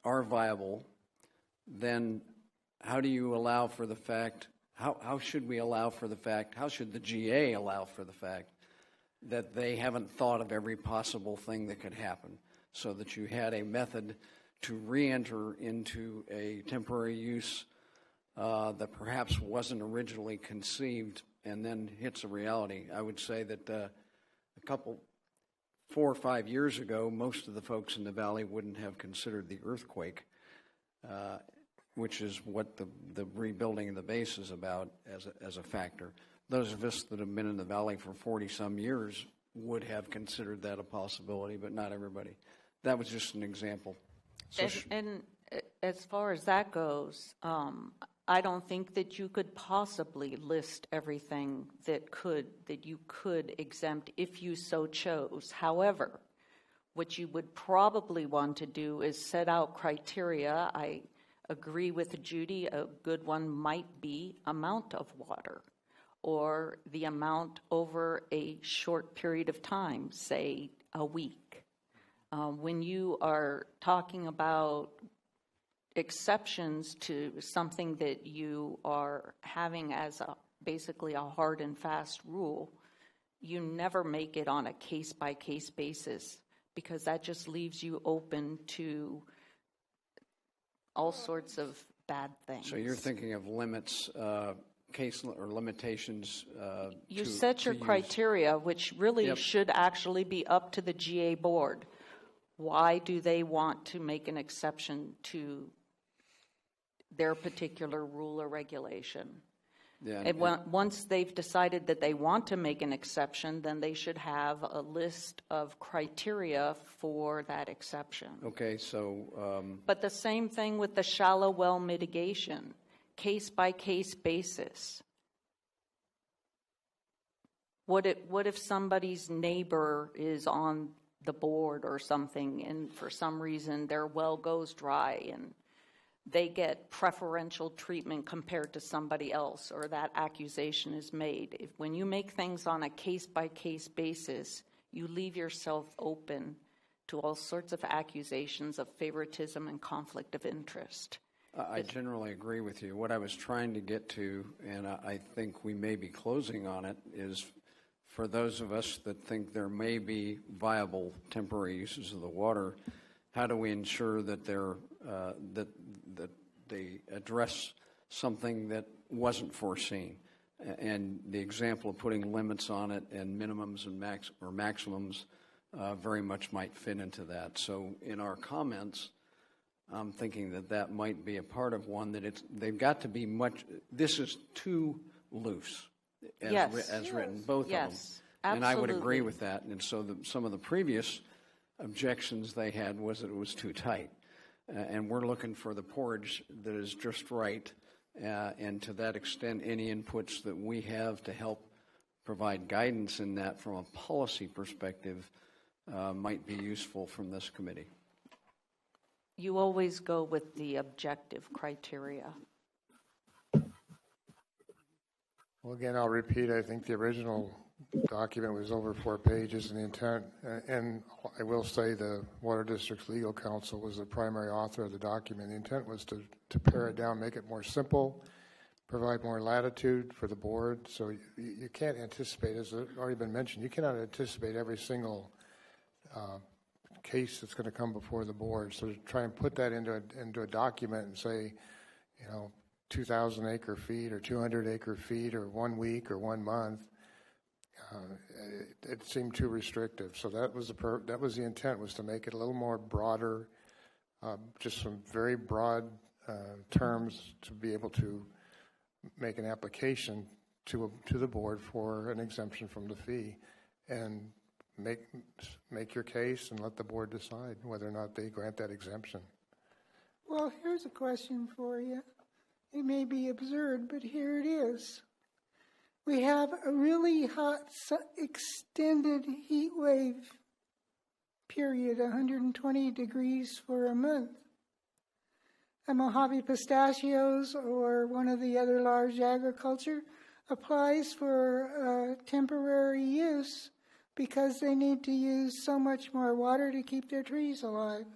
are viable, then how do you allow for the fact, how should we allow for the fact, how should the GA allow for the fact that they haven't thought of every possible thing that could happen, so that you had a method to re-enter into a temporary use that perhaps wasn't originally conceived and then hits a reality? I would say that 4 or 5 years ago, most of the folks in the valley wouldn't have considered the earthquake, which is what the rebuilding of the base is about as a factor. Those of us that have been in the valley for 40-some years would have considered that a possibility, but not everybody. That was just an example. So
And as far as that goes, I don't think that you could possibly list everything that you could exempt if you so chose. However, what you would probably want to do is set out criteria. I agree with Judy. A good one might be amount of water, or the amount over a short period of time, say a week. When you are talking about exceptions to something that you are having as basically a hard and fast rule, you never make it on a case-by-case basis, because that just leaves you open to all sorts of bad things.
So you're thinking of limits, case or limitations.
You set your criteria, which really should actually be up to the GA board. Why do they want to make an exception to their particular rule or regulation?
Yeah,
And once they've decided that they want to make an exception, then they should have a list of criteria for that exception.
Okay, so...
But the same thing with the shallow well mitigation, case-by-case basis. What if somebody's neighbor is on the board or something, and for some reason their well goes dry and they get preferential treatment compared to somebody else, or that accusation is made? When you make things on a case-by-case basis, you leave yourself open to all sorts of accusations of favoritism and conflict of interest.
I generally agree with you. What I was trying to get to, and I think we may be closing on it, is for those of us that think there may be viable temporary uses of the water, how do we ensure that that they address something that wasn't foreseen? And the example of putting limits on it and minimums and maximums very much might fit into that. So in our comments, I'm thinking that might be a part of one, that they've got to be this is too loose as written, both of them.
Absolutely.
And I would agree with that. And so some of the previous objections they had was that it was too tight. And we're looking for the porridge that is just right. And to that extent, any inputs that we have to help provide guidance in that from a policy perspective might be useful from this committee.
You always go with the objective criteria.
Well, again, I'll repeat, I think the original document was over 4 pages in the intent, and I will say the Water District's legal counsel was the primary author of the document. The intent was to pare it down, make it more simple, provide more latitude for the board. So you can't anticipate, as already been mentioned, you cannot anticipate every single case that's going to come before the board. So to try and put that into a document and say, 2,000 acre feet or 200 acre feet or 1 week or 1 month, it seemed too restrictive. So that was the intent, was to make it a little more broader, just some very broad terms to be able to make an application to the board for an exemption from the fee, and make your case and let the board decide whether or not they grant that exemption.
Well, here's a question for you. It may be absurd, but here it is. We have a really hot, extended heat wave period, 120 degrees for a month. And Mojave pistachios or one of the other large agriculture applies for temporary use because they need to use so much more water to keep their trees alive.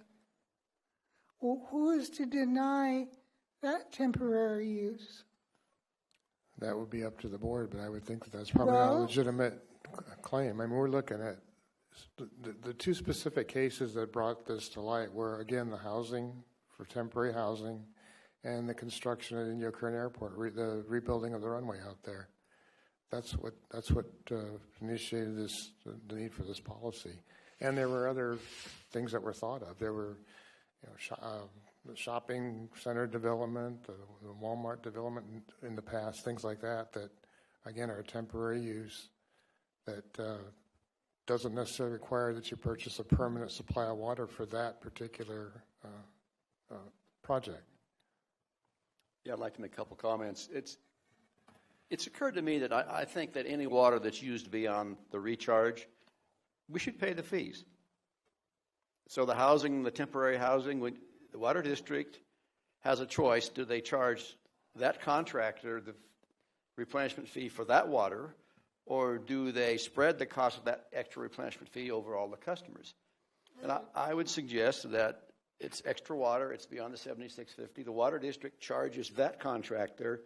Well, who is to deny that temporary use?
That would be up to the board, but I would think that's probably not a legitimate claim. I mean, we're looking at the two specific cases that brought this to light were, again, the housing, for temporary housing, and the construction at Inyo Kern Airport, the rebuilding of the runway out there. That's what initiated the need for this policy. And there were other things that were thought of. There were, the shopping center development, the Walmart development in the past, things like that, again, are temporary use, that doesn't necessarily require that you purchase a permanent supply of water for that particular project.
Yeah, I'd like to make a couple comments. It's occurred to me that I think that any water that's used beyond the recharge, we should pay the fees. So the housing, the temporary housing, the Water District has a choice. Do they charge that contractor the replenishment fee for that water, or do they spread the cost of that extra replenishment fee over all the customers? And I would suggest that it's extra water. It's beyond the $76.50. The Water District charges that contractor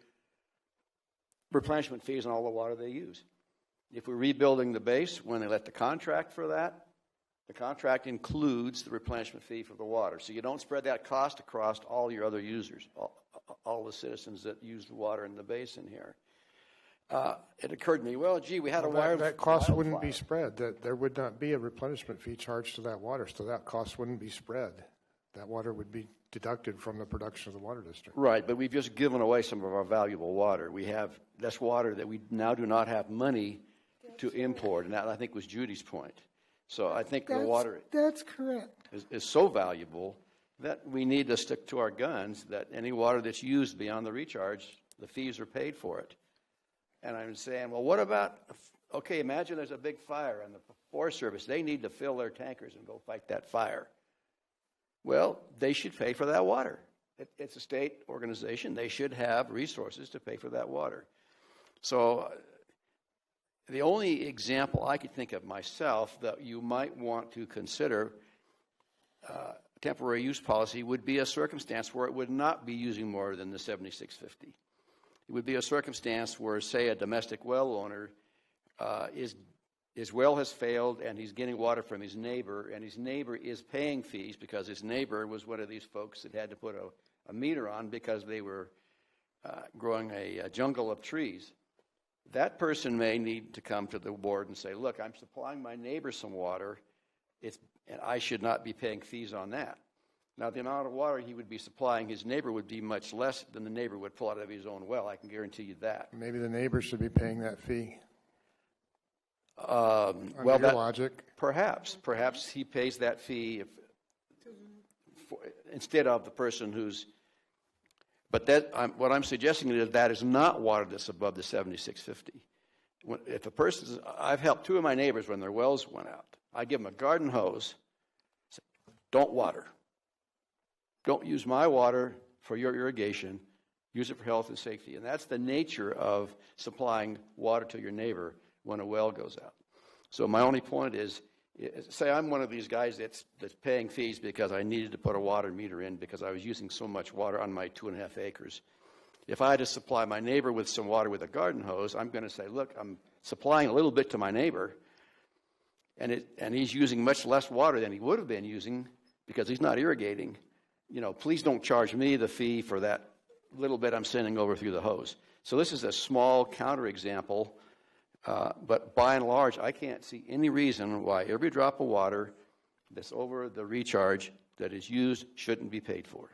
replenishment fees on all the water they use. If we're rebuilding the base, when they let the contract for that, the contract includes the replenishment fee for the water. So you don't spread that cost across all your other users, all the citizens that use the water in the basin here. It occurred to me, well, gee, we had a wire.
That cost wouldn't be spread. That there would not be a replenishment fee charged to that water, so that cost wouldn't be spread. That water would be deducted from the production of the Water District.
Right, but we've just given away some of our valuable water. We have that's water that we now do not have money to import, and that, I think, was Judy's point. So I think the water
that's correct.
Is so valuable that we need to stick to our guns, that any water that's used beyond the recharge, the fees are paid for it. And I'm saying, well, what about, okay, imagine there's a big fire and the Forest Service, they need to fill their tankers and go fight that fire. Well, they should pay for that water. It's a state organization. They should have resources to pay for that water. So the only example I could think of myself that you might want to consider temporary use policy would be a circumstance where it would not be using more than the $76.50. It would be a circumstance where, say, a domestic well owner is his well has failed and he's getting water from his neighbor, and his neighbor is paying fees because his neighbor was one of these folks that had to put a meter on because they were growing a jungle of trees. That person may need to come to the board and say, look, I'm supplying my neighbor some water, and I should not be paying fees on that. Now, the amount of water he would be supplying his neighbor would be much less than the neighbor would pull out of his own well. I can guarantee you that.
Maybe the neighbor should be paying that fee.
Well,
your
that,
logic.
Perhaps he pays that fee instead of the person who's. But what I'm suggesting is that is not water that's above the 7650. If a person, I've helped two of my neighbors when their wells went out. I give them a garden hose. Say, don't water. Don't use my water for your irrigation. Use it for health and safety. And that's the nature of supplying water to your neighbor when a well goes out. So my only point is, say I'm one of these guys that's paying fees because I needed to put a water meter in because I was using so much water on my 2.5 acres. If I had to supply my neighbor with some water with a garden hose, I'm going to say, look, I'm supplying a little bit to my neighbor, and he's using much less water than he would have been using because he's not irrigating. Please don't charge me the fee for that little bit I'm sending over through the hose. So this is a small counterexample, but by and large, I can't see any reason why every drop of water that's over the recharge that is used shouldn't be paid for.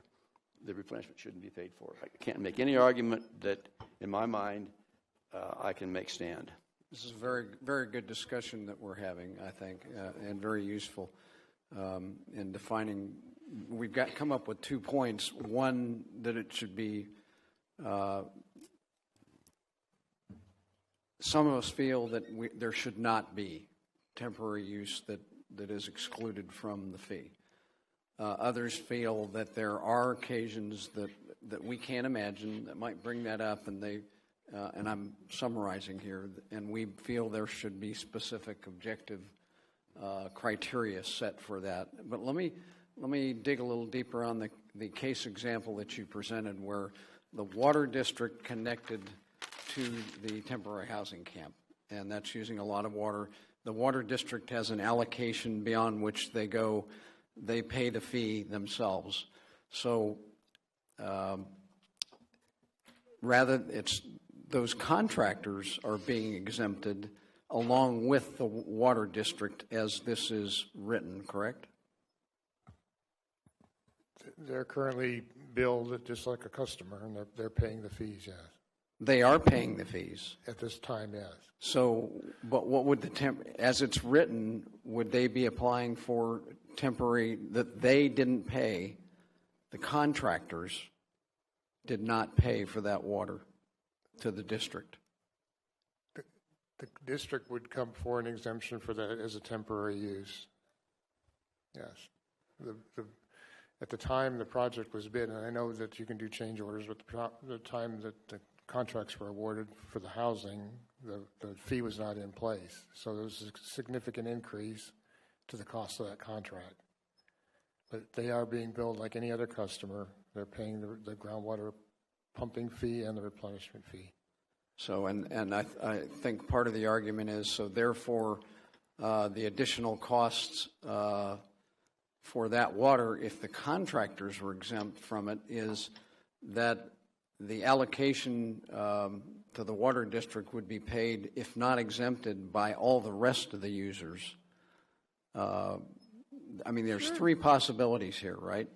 The replenishment shouldn't be paid for. I can't make any argument that, in my mind, I can make stand.
This is a very, very good discussion that we're having, I think, and very useful in defining. We've come up with 2 points. One, that it should be, some of us feel that there should not be temporary use that is excluded from the fee. Others feel that there are occasions that we can't imagine that might bring that up, and and I'm summarizing here, and we feel there should be specific objective criteria set for that. But let me dig a little deeper on the case example that you presented, where the water district connected to the temporary housing camp, and that's using a lot of water. The water district has an allocation beyond which they pay the fee themselves. So rather, those contractors are being exempted along with the water district as this is written, correct?
They're currently billed just like a customer, and they're paying the fees, yes.
They are paying the fees.
At this time, yes.
So, but what would as it's written, would they be applying for temporary, that they didn't pay, the contractors did not pay for that water to the district?
The district would come for an exemption for that as a temporary use. Yes. At the time the project was bid, and I know that you can do change orders, but the time that the contracts were awarded for the housing, the fee was not in place. So there was a significant increase to the cost of that contract. But they are being billed like any other customer. They're paying the groundwater pumping fee and the replenishment fee.
So, and I think part of the argument is, so therefore, the additional costs for that water, if the contractors were exempt from it, is that the allocation to the water district would be paid, if not exempted, by all the rest of the users. I mean, there's three possibilities here, right?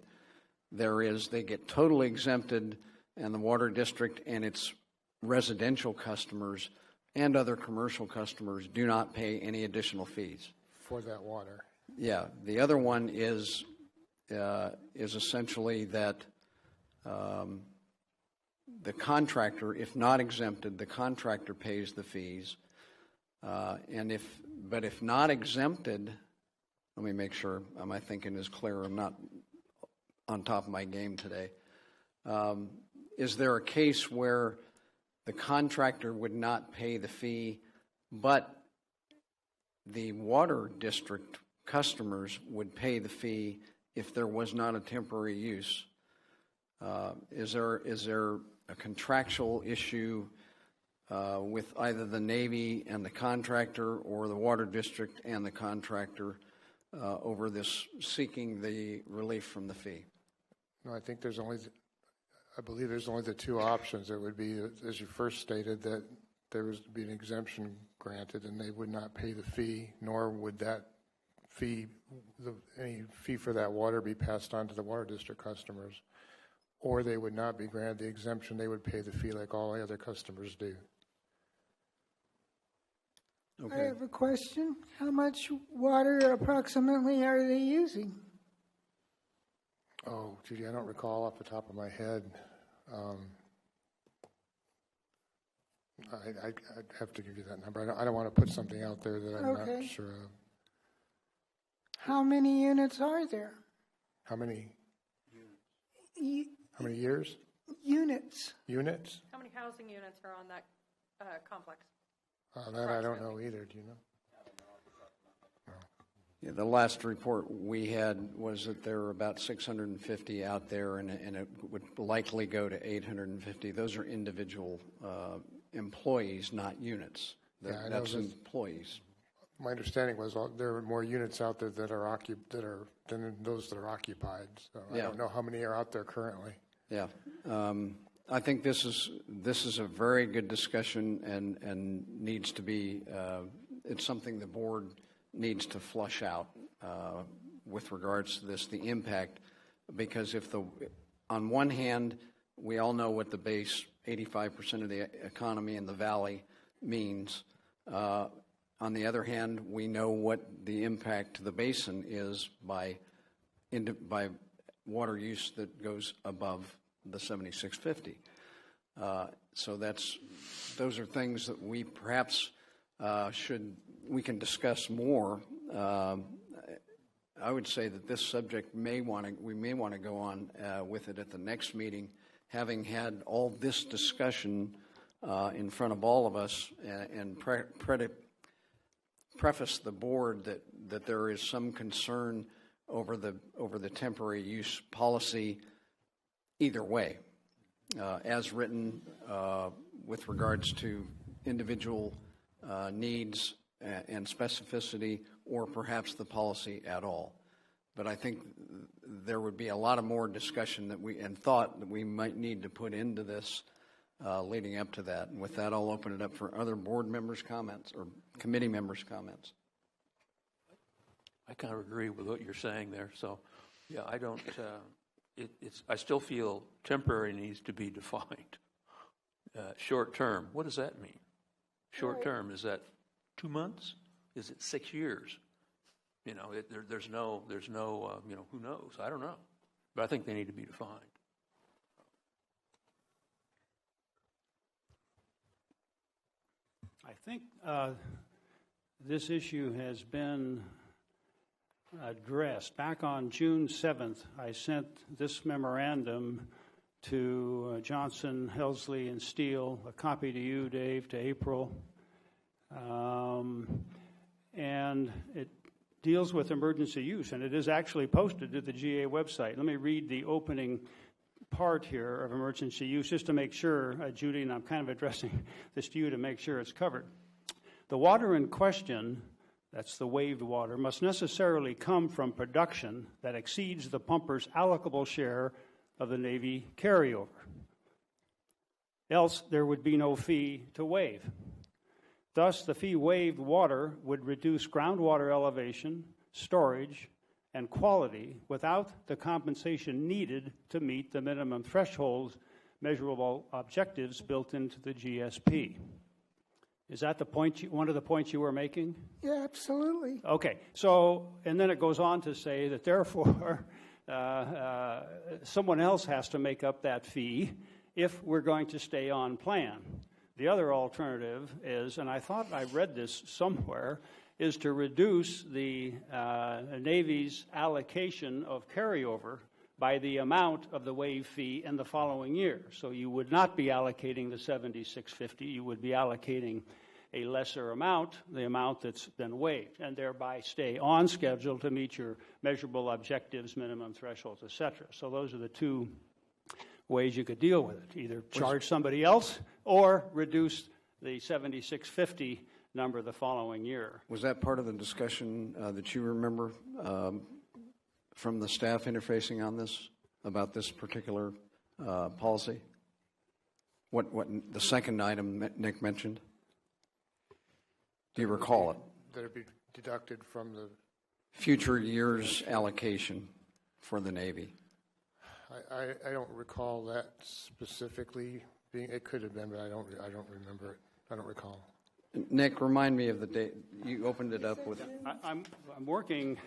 There is, they get totally exempted, and the water district and its residential customers and other commercial customers do not pay any additional fees
for that water.
Yeah. The other one is essentially that the contractor, if not exempted, the contractor pays the fees, and if not exempted, let me make sure my thinking is clear. I'm not on top of my game today. Is there a case where the contractor would not pay the fee, but the water district customers would pay the fee if there was not a temporary use? Is there a contractual issue with either the Navy and the contractor or the Water District and the contractor over this, seeking the relief from the fee?
No, I think I believe there's only the two options. It would be, as you first stated, that there was to be an exemption granted and they would not pay the fee, nor would that fee, any fee for that water be passed on to the Water District customers, or they would not be granted the exemption. They would pay the fee like all the other customers do.
I have a question. How much water approximately are they using?
Oh, Judy, I don't recall off the top of my head. I'd have to give you that number. I don't want to put something out there that I'm not sure of.
How many units are there?
How many? How many years?
Units.
Units?
How many housing units are on that complex?
That I don't know either. Do you know?
Yeah, the last report we had was that there were about 650 out there, and it would likely go to 850. Those are individual employees, not units. That's employees.
My understanding was there are more units out there that are than those that are occupied. So I don't know how many are out there currently.
Yeah, I think this is a very good discussion and needs to be. It's something the board needs to flush out with regards to this, the impact, because on one hand, we all know what the base 85% of the economy in the valley means. On the other hand, we know what the impact to the basin is by water use that goes above the 7650. So those are things that we perhaps we can discuss more. I would say that this subject we may want to go on with it at the next meeting, having had all this discussion in front of all of us, and preface the board that there is some concern over the temporary use policy either way, as written with regards to individual needs and specificity, or perhaps the policy at all. But I think there would be a lot of more discussion and thought that we might need to put into this leading up to that. And with that, I'll open it up for other board members' comments or committee members' comments.
I kind of agree with what you're saying there. So, yeah, I don't. I still feel temporary needs to be defined. Short term. What does that mean? Short term, is that 2 months? Is it 6 years? There's no. Who knows? I don't know. But I think they need to be defined.
I think this issue has been addressed. Back on June 7th, I sent this memorandum to Johnson, Helsley, and Steele, a copy to you, Dave, to April. And it deals with emergency use, and it is actually posted to the GA website. Let me read the opening part here of emergency use, just to make sure, Judy, and I'm kind of addressing this to you to make sure it's covered. The water in question, that's the waived water, must necessarily come from production that exceeds the pumper's allocable share of the Navy carryover. Else, there would be no fee to waive. Thus, the fee waived water would reduce groundwater elevation, storage, and quality without the compensation needed to meet the minimum thresholds, measurable objectives built into the GSP. Is that the point? One of the points you were making?
Yeah, absolutely.
Okay. So, and then it goes on to say that therefore, someone else has to make up that fee if we're going to stay on plan. The other alternative is, and I thought I read this somewhere, is to reduce the Navy's allocation of carryover by the amount of the waive fee in the following year. So you would not be allocating the $76.50, you would be allocating a lesser amount, the amount that's been waived, and thereby stay on schedule to meet your measurable objectives, minimum thresholds, et cetera. So those are the two ways you could deal with it. Either charge somebody else or reduce the 7650 number the following year.
Was that part of the discussion that you remember from the staff interfacing on this, about this particular policy? What the second item Nick mentioned? Do you recall it?
That it be deducted from the,
Future years allocation for the Navy.
I don't recall that specifically being, it could have been, but I don't remember it. I don't recall.
Nick, remind me of the date. You opened it up with.
I'm working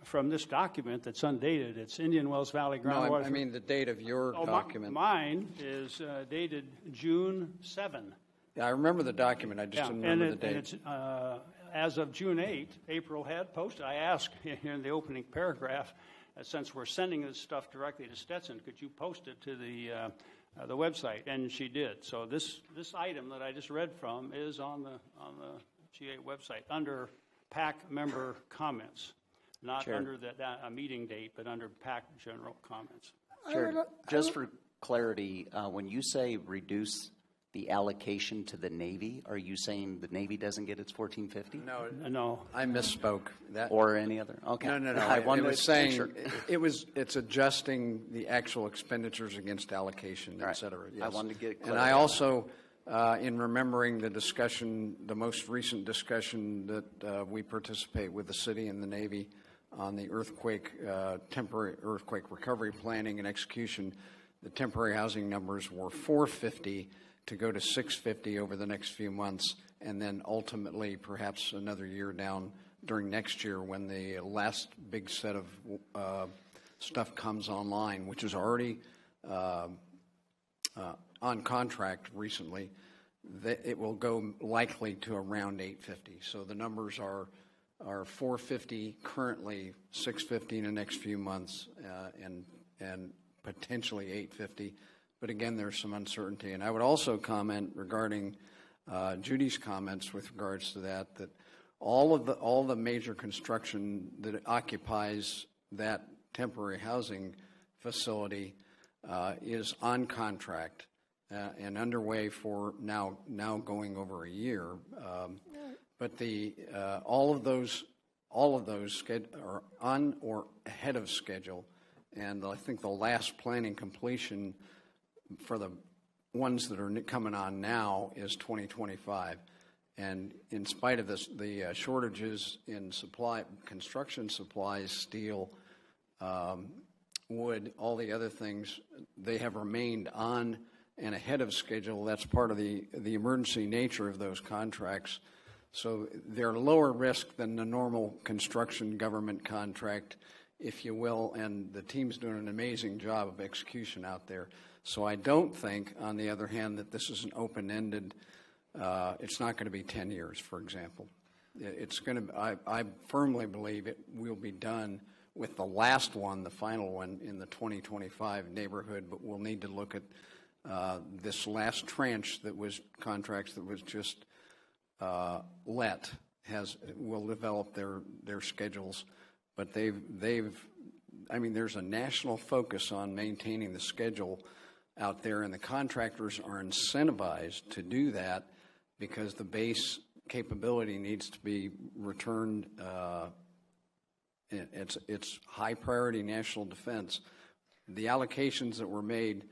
from this document that's undated. It's Indian Wells Valley
No,
groundwater.
I mean the date of your document.
Mine is dated June 7.
Yeah, I remember the document. I just didn't remember the date.
And it's as of June 8, April had posted. I asked here in the opening paragraph, since we're sending this stuff directly to Stetson, could you post it to the website? And she did. So this item that I just read from is on the GA website under PAC member comments, not
Chair.
under a meeting date, but under PAC general comments.
Chair, just for clarity, when you say reduce the allocation to the Navy, are you saying the Navy doesn't get its 1450?
No.
I misspoke.
Or any other? Okay.
No.
I wanted
It was
to
saying
make sure.
it's adjusting the actual expenditures against allocation, et cetera.
I wanted to get
And I also, in remembering the discussion, the most recent discussion that we participate with the city and the Navy on the temporary earthquake recovery planning and execution, the temporary housing numbers were 450 to go to 650 over the next few months, and then ultimately perhaps another year down during next year when the last big set of stuff comes online, which is already on contract recently. It will go likely to around 850. So the numbers are 450 currently, 650 in the next few months, and potentially 850. But again, there's some uncertainty. And I would also comment regarding Judy's comments with regards to that all the major construction that occupies that temporary housing facility is on contract and underway for now going over a year. But all of those are on or ahead of schedule, and I think the last planning completion for the ones that are coming on now is 2025. And in spite of this, the shortages in construction supplies, steel, wood, all the other things, they have remained on and ahead of schedule. That's part of the emergency nature of those contracts. So they're lower risk than the normal construction government contract, if you will, and the team's doing an amazing job of execution out there. So I don't think, on the other hand, that this is an open-ended, it's not going to be 10 years, for example. It's going to, I firmly believe it will be done with the last one, the final one, in the 2025 neighborhood, but we'll need to look at this last tranche that was contracts that was just will develop their schedules, but there's a national focus on maintaining the schedule out there, and the contractors are incentivized to do that because the base capability needs to be returned. It's high priority national defense. The allocations that were made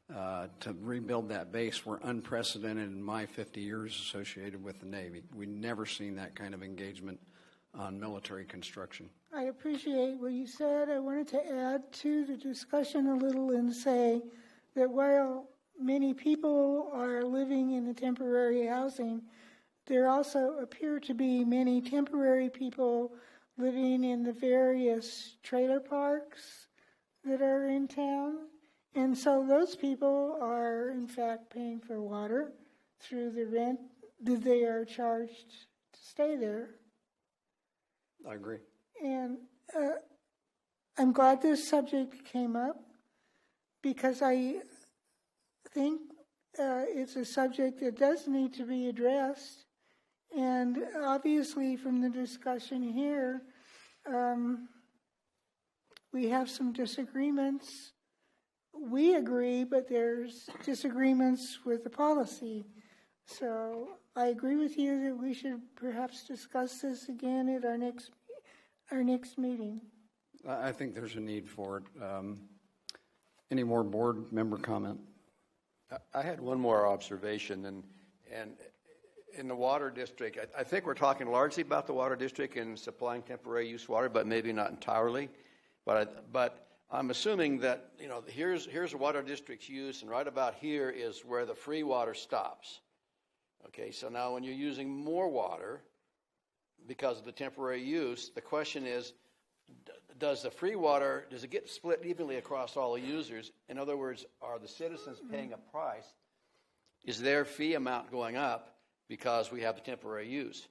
to rebuild that base were unprecedented in my 50 years associated with the Navy. We've never seen that kind of engagement on military construction.
I appreciate what you said. I wanted to add to the discussion a little and say that while many people are living in the temporary housing, there also appear to be many temporary people living in the various trailer parks that are in town. And so those people are, in fact, paying for water through the rent that they are charged to stay there.
I agree.
And I'm glad this subject came up because I think it's a subject that does need to be addressed. And obviously from the discussion here, we have some disagreements. We agree, but there's disagreements with the policy. So I agree with you that we should perhaps discuss this again at our next meeting.
I think there's a need for it. Any more board member comment?
I had one more observation, and in the water district, I think we're talking largely about the water district and supplying temporary use water, but maybe not entirely. But I'm assuming that, you know, here's the water district's use, and right about here is where the free water stops. Okay, so now when you're using more water because of the temporary use, the question is, does the free water, does it get split evenly across all the users? In other words, are the citizens paying a price? Is their fee amount going up because we have the temporary use?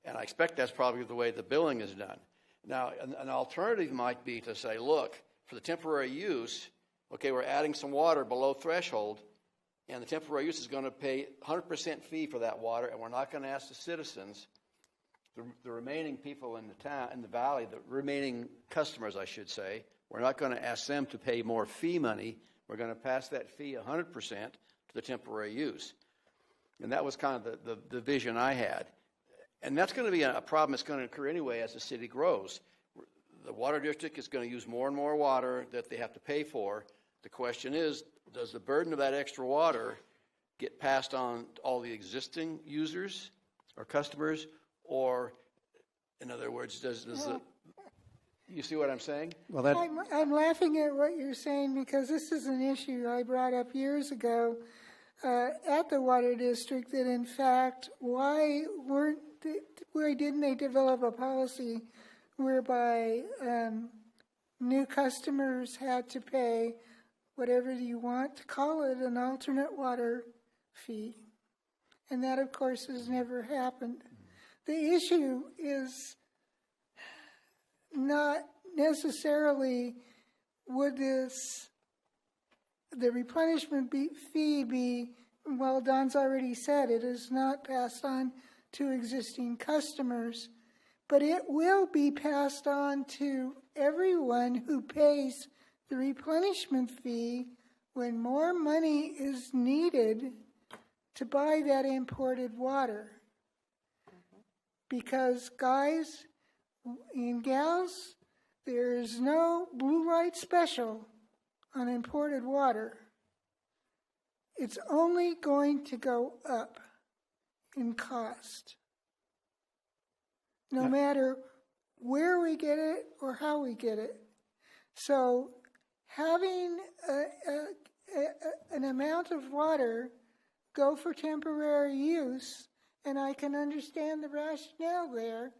And I expect that's probably the way the billing is done. Now, an alternative might be to say, look, for the temporary use, okay, we're adding some water below threshold, and the temporary use is going to pay 100% fee for that water, and we're not going to ask the citizens, the remaining people in the town, in the valley, the remaining customers, I should say, we're not going to ask them to pay more fee money. We're going to pass that fee 100% to the temporary use. And that was kind of the vision I had. And that's going to be a problem that's going to occur anyway as the city grows. The water district is going to use more and more water that they have to pay for. The question is, does the burden of that extra water get passed on to all the existing users or customers? Or, in other words, you see what I'm saying?
Well,
I'm laughing at what you're saying because this is an issue I brought up years ago at the water district, that in fact, why didn't they develop a policy whereby new customers had to pay whatever you want to call it, an alternate water fee? And that, of course, has never happened. The issue is not necessarily would the replenishment fee be, well, Don's already said it is not passed on to existing customers, but it will be passed on to everyone who pays the replenishment fee when more money is needed to buy that imported water. Because, guys and gals, there is no blue light special on imported water. It's only going to go up in cost, no matter where we get it or how we get it. So having an amount of water go for temporary use, and I can understand the rationale there,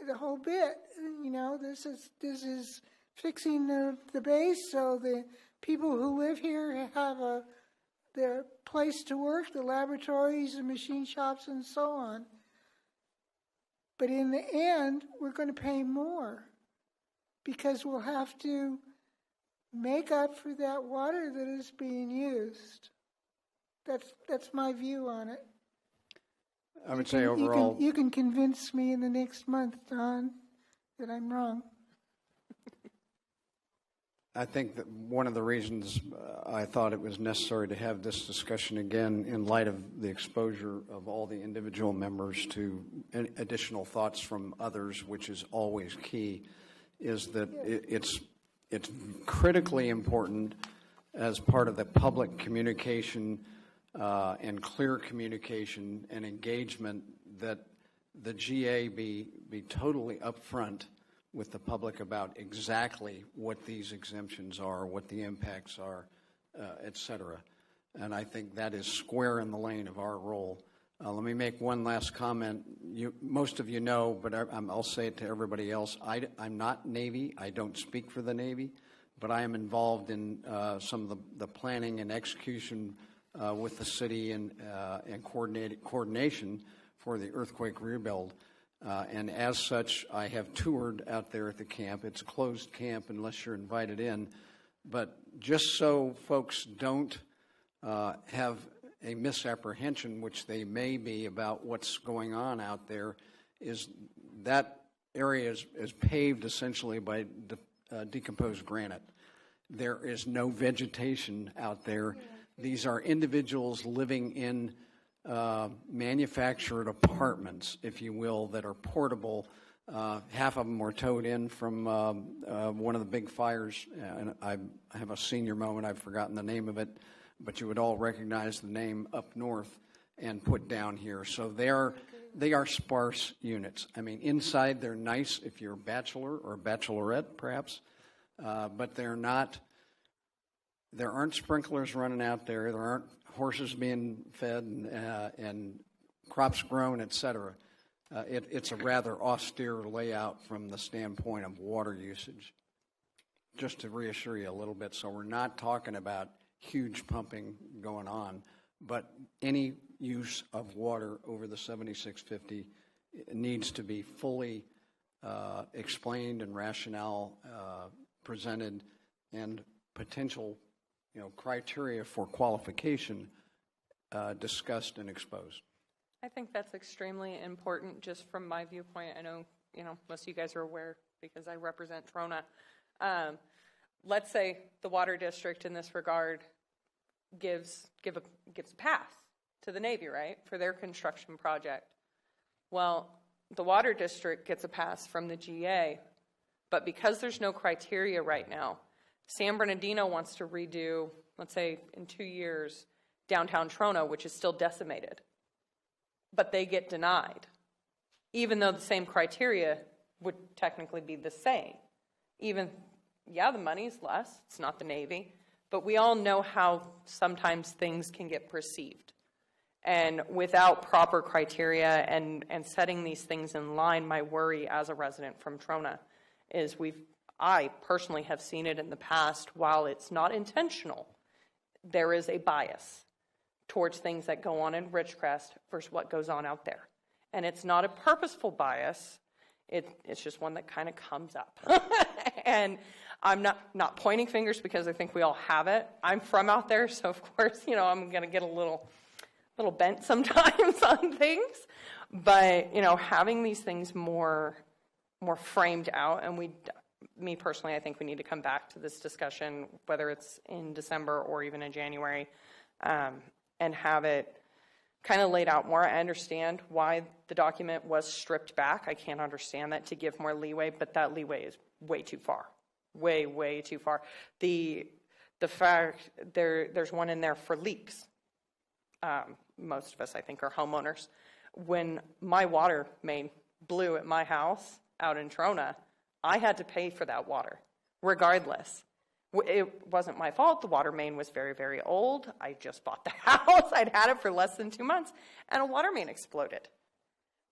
the whole bit. You know, this is fixing the base so the people who live here have their place to work, the laboratories, the machine shops, and so on. But in the end, we're going to pay more because we'll have to make up for that water that is being used. That's my view on it.
I would say overall,
you can convince me in the next month, Don, that I'm wrong.
I think that one of the reasons I thought it was necessary to have this discussion again in light of the exposure of all the individual members to additional thoughts from others, which is always key, is that it's critically important as part of the public communication and clear communication and engagement that the GA be totally upfront with the public about exactly what these exemptions are, what the impacts are, et cetera. And I think that is square in the lane of our role. Let me make one last comment. Most of you know, but I'll say it to everybody else. I'm not Navy. I don't speak for the Navy, but I am involved in some of the planning and execution with the city and coordination for the earthquake rebuild. And as such, I have toured out there at the camp. It's a closed camp unless you're invited in. But just so folks don't have a misapprehension, which they may be, about what's going on out there, is that area is paved essentially by decomposed granite. There is no vegetation out there. These are individuals living in manufactured apartments, if you will, that are portable. Half of them were towed in from one of the big fires, and I have a senior moment, I've forgotten the name of it, but you would all recognize the name up north, and put down here. So they are sparse units. I mean, inside they're nice if you're a bachelor or a bachelorette, perhaps, but there aren't sprinklers running out there. There aren't horses being fed and crops grown, et cetera. It's a rather austere layout from the standpoint of water usage, just to reassure you a little bit. So we're not talking about huge pumping going on, but any use of water over the 7650 needs to be fully explained and rationale presented, and potential criteria for qualification discussed and exposed.
I think that's extremely important just from my viewpoint. I know, most of you guys are aware because I represent Trona. Let's say the water district in this regard gives a pass to the Navy, right, for their construction project. Well, the water district gets a pass from the GA, but because there's no criteria right now, San Bernardino wants to redo, let's say in 2 years, downtown Trona, which is still decimated. But they get denied, even though the same criteria would technically be the same. Even, the money's less, it's not the Navy, but we all know how sometimes things can get perceived. And without proper criteria and setting these things in line, my worry as a resident from Trona is I personally have seen it in the past. While it's not intentional, there is a bias towards things that go on in Ridgecrest versus what goes on out there. And it's not a purposeful bias. It's just one that kind of comes up. And I'm not pointing fingers because I think we all have it. I'm from out there, so of course, I'm going to get a little bent sometimes on things. But, having these things more framed out, and me personally, I think we need to come back to this discussion, whether it's in December or even in January, and have it kind of laid out more. I understand why the document was stripped back. I can't understand that, to give more leeway, but that leeway is way too far. Way, way too far. The fact there's one in there for leaks. Most of us, I think, are homeowners. When my water main blew at my house out in Trona, I had to pay for that water, regardless. It wasn't my fault. The water main was very, very old. I just bought the house. I'd had it for less than 2 months, and a water main exploded.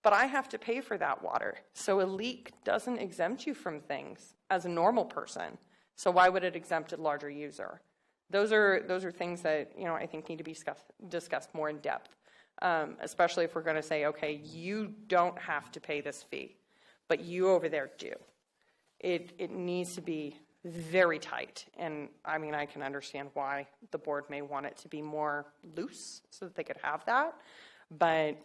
But I have to pay for that water. So a leak doesn't exempt you from things as a normal person. So why would it exempt a larger user? Those are things that I think need to be discussed more in depth, especially if we're going to say, okay, you don't have to pay this fee, but you over there do. It needs to be very tight. And I mean, I can understand why the board may want it to be more loose so that they could have that. But,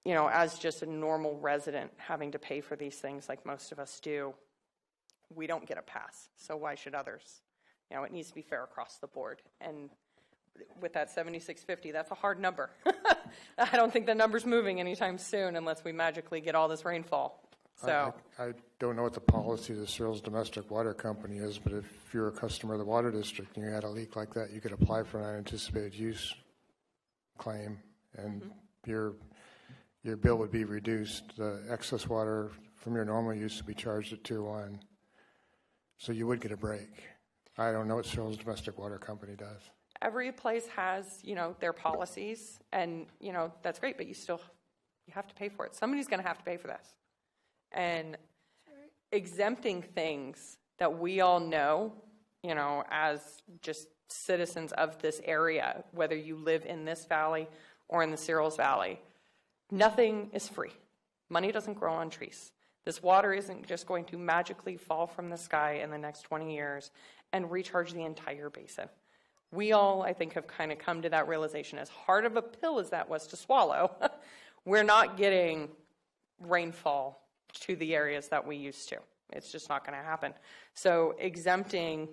as just a normal resident having to pay for these things like most of us do, we don't get a pass. So why should others? It needs to be fair across the board. And with that 7650, that's a hard number. I don't think the number's moving anytime soon unless we magically get all this rainfall. So
I don't know what the policy of the Searles Domestic Water Company is, but if you're a customer of the water district and you had a leak like that, you could apply for an unanticipated use claim, and your bill would be reduced. The excess water from your normal use would be charged at Tier 1. So you would get a break. I don't know what Searles Domestic Water Company does.
every place has, their policies, and, that's great, but you have to pay for it. Somebody's going to have to pay for this. And exempting things that we all know, as just citizens of this area, whether you live in this valley or in the Searles Valley, nothing is free. Money doesn't grow on trees. This water isn't just going to magically fall from the sky in the next 20 years and recharge the entire basin. We all, I think, have kind of come to that realization. As hard of a pill as that was to swallow, we're not getting rainfall to the areas that we used to. It's just not going to happen. So exempting,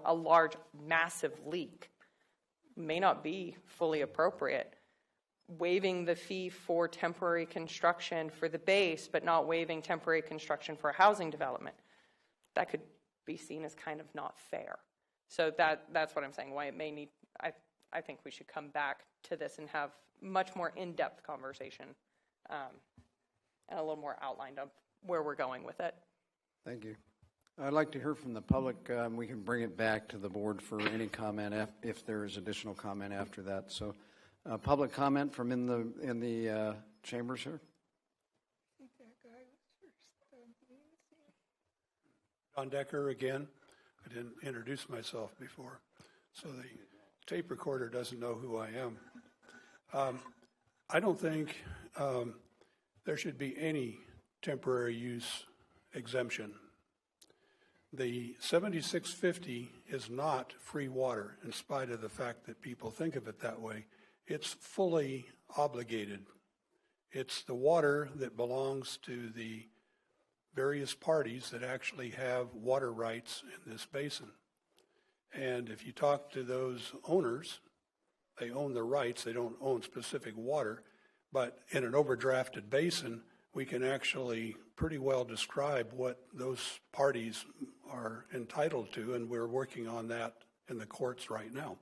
a large, massive leak may not be fully appropriate. waiving the fee for temporary construction for the base, but not waiving temporary construction for a housing development. That could be seen as kind of not fair. So that's what I'm saying, why it may need, I think we should come back to this and have much more in-depth conversation and a little more outlined of where we're going with it.
Thank you. I'd like to hear from the public. We can bring it back to the board for any comment if there is additional comment after that. So, public comment from in the chambers here.
John Decker again. I didn't introduce myself before, so the tape recorder doesn't know who I am. I don't think there should be any temporary use exemption. The 7650 is not free water, in spite of the fact that people think of it that way. It's fully obligated. It's the water that belongs to the various parties that actually have water rights in this basin. And if you talk to those owners, they own the rights, they don't own specific water, but in an overdrafted basin, we can actually pretty well describe what those parties are entitled to, and we're working on that in the courts right now.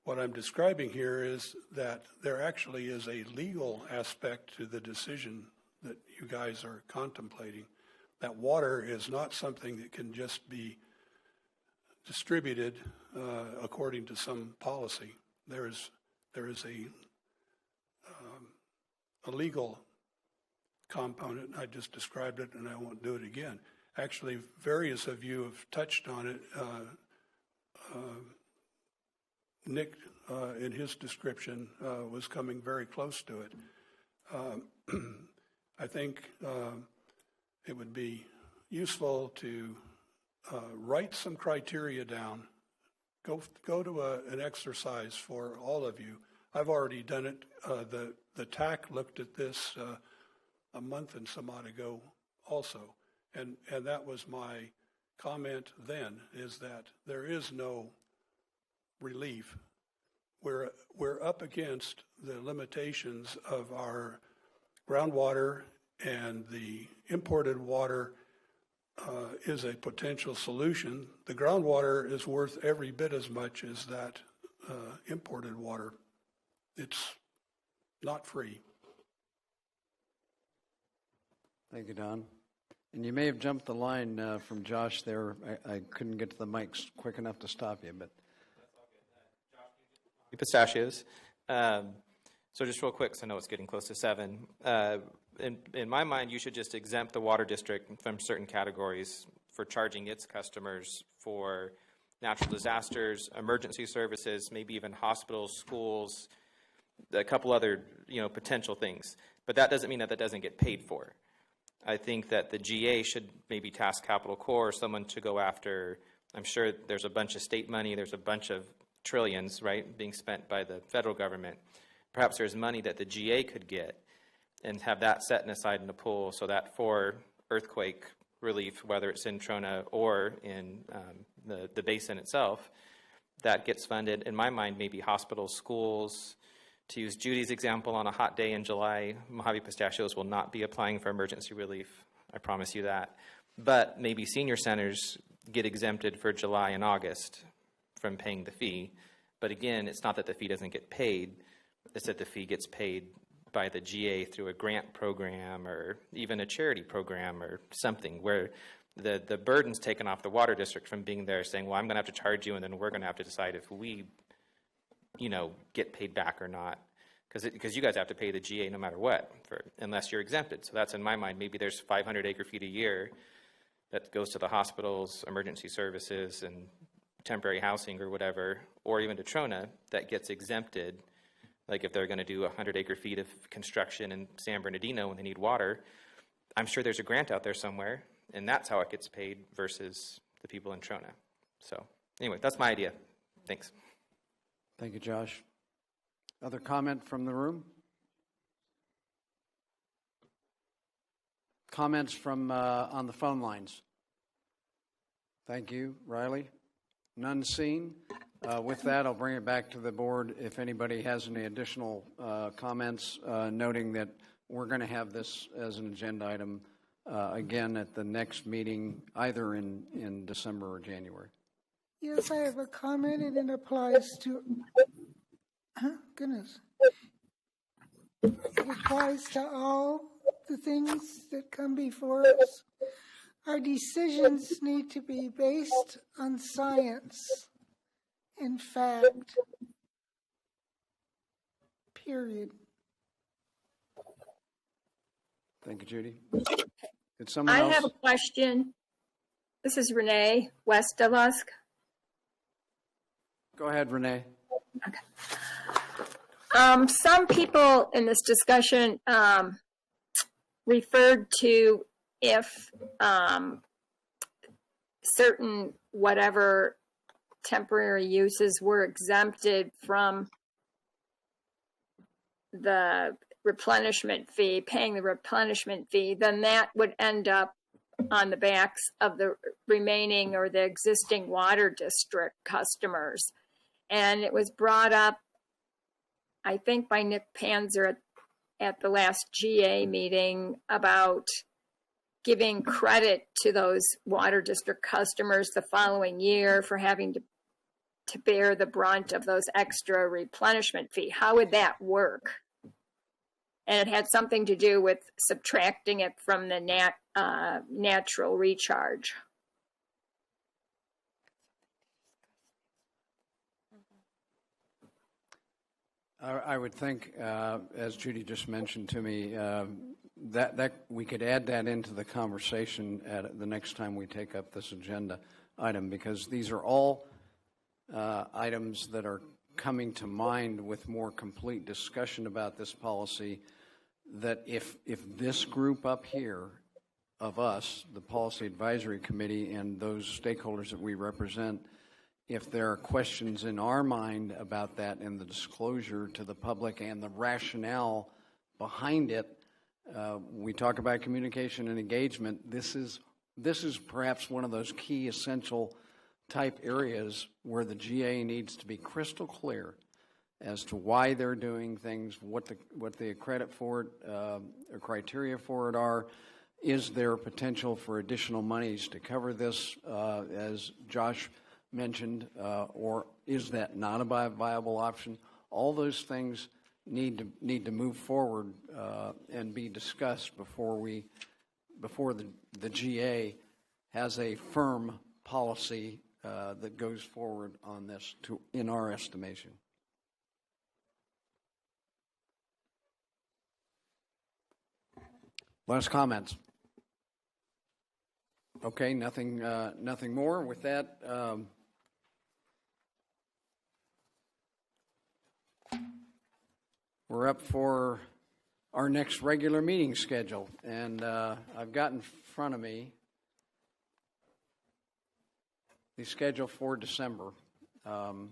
What I'm describing here is that there actually is a legal aspect to the decision that you guys are contemplating. That water is not something that can just be distributed according to some policy. There is a legal component. I just described it, and I won't do it again. Actually, various of you have touched on it. Nick, in his description, was coming very close to it. I think it would be useful to write some criteria down. Go to an exercise for all of you. I've already done it. The TAC looked at this a month and some odd ago also. And that was my comment then, is that there is no relief. We're up against the limitations of our groundwater, and the imported water is a potential solution. The groundwater is worth every bit as much as that imported water. It's not free.
Thank you, Don. And you may have jumped the line from Josh there. I couldn't get to the mics quick enough to stop you, but.
Pistachios. So just real quick, because I know it's getting close to 7. In my mind, you should just exempt the water district from certain categories for charging its customers for natural disasters, emergency services, maybe even hospitals, schools, a couple other potential things. But that doesn't mean that doesn't get paid for. I think that the GA should maybe task Capital Corps or someone to go after. I'm sure there's a bunch of state money, there's a bunch of trillions, right, being spent by the federal government. Perhaps there's money that the GA could get and have that set aside in a pool so that for earthquake relief, whether it's in Trona or in the basin itself, that gets funded. In my mind, maybe hospitals, schools. To use Judy's example, on a hot day in July, Mojave Pistachios will not be applying for emergency relief. I promise you that. But maybe senior centers get exempted for July and August from paying the fee. But again, it's not that the fee doesn't get paid. It's that the fee gets paid by the GA through a grant program or even a charity program or something where the burden's taken off the water district from being there saying, well, I'm going to have to charge you and then we're going to have to decide if we get paid back or not, because you guys have to pay the GA no matter what, unless you're exempted. So that's in my mind. Maybe there's 500 acre-feet a year that goes to the hospitals, emergency services, and temporary housing or whatever, or even to Trona that gets exempted. Like if they're going to do 100 acre-feet of construction in San Bernardino when they need water, I'm sure there's a grant out there somewhere, and that's how it gets paid versus the people in Trona. So anyway, that's my idea. Thanks.
Thank you, Josh. Other comment from the room? Comments from on the phone lines? Thank you, Riley. None seen. With that, I'll bring it back to the board. If anybody has any additional comments, noting that we're going to have this as an agenda item again at the next meeting, either in December or January.
Yes, I have a comment, and it applies to, goodness. It applies to all the things that come before us. Our decisions need to be based on science and fact. Period.
Thank you, Judy. Did someone
I
else?
have a question. This is Renee, West Delusk.
Go ahead, Renee.
Some people in this discussion referred to if certain whatever temporary uses were exempted from the replenishment fee, paying the replenishment fee, then that would end up on the backs of the remaining or the existing water district customers. And it was brought up, I think, by Nick Panzer at the last GA meeting about giving credit to those water district customers the following year for having to bear the brunt of those extra replenishment fee. How would that work? And it had something to do with subtracting it from the natural recharge.
I would think, as Judy just mentioned to me, that we could add that into the conversation at the next time we take up this agenda item, because these are all items that are coming to mind with more complete discussion about this policy, that if this group up here of us, the Policy Advisory Committee, and those stakeholders that we represent, if there are questions in our mind about that and the disclosure to the public and the rationale behind it, we talk about communication and engagement. This is perhaps one of those key essential type areas where the GA needs to be crystal clear as to why they're doing things, what the credit for it, or criteria for it are. Is there potential for additional monies to cover this, as Josh mentioned, or is that not a viable option? All those things need to move forward and be discussed before the GA has a firm policy that goes forward on this, in our estimation. Last comments? Okay, nothing more. With that, we're up for our next regular meeting schedule, and I've got in front of me the schedule for December. The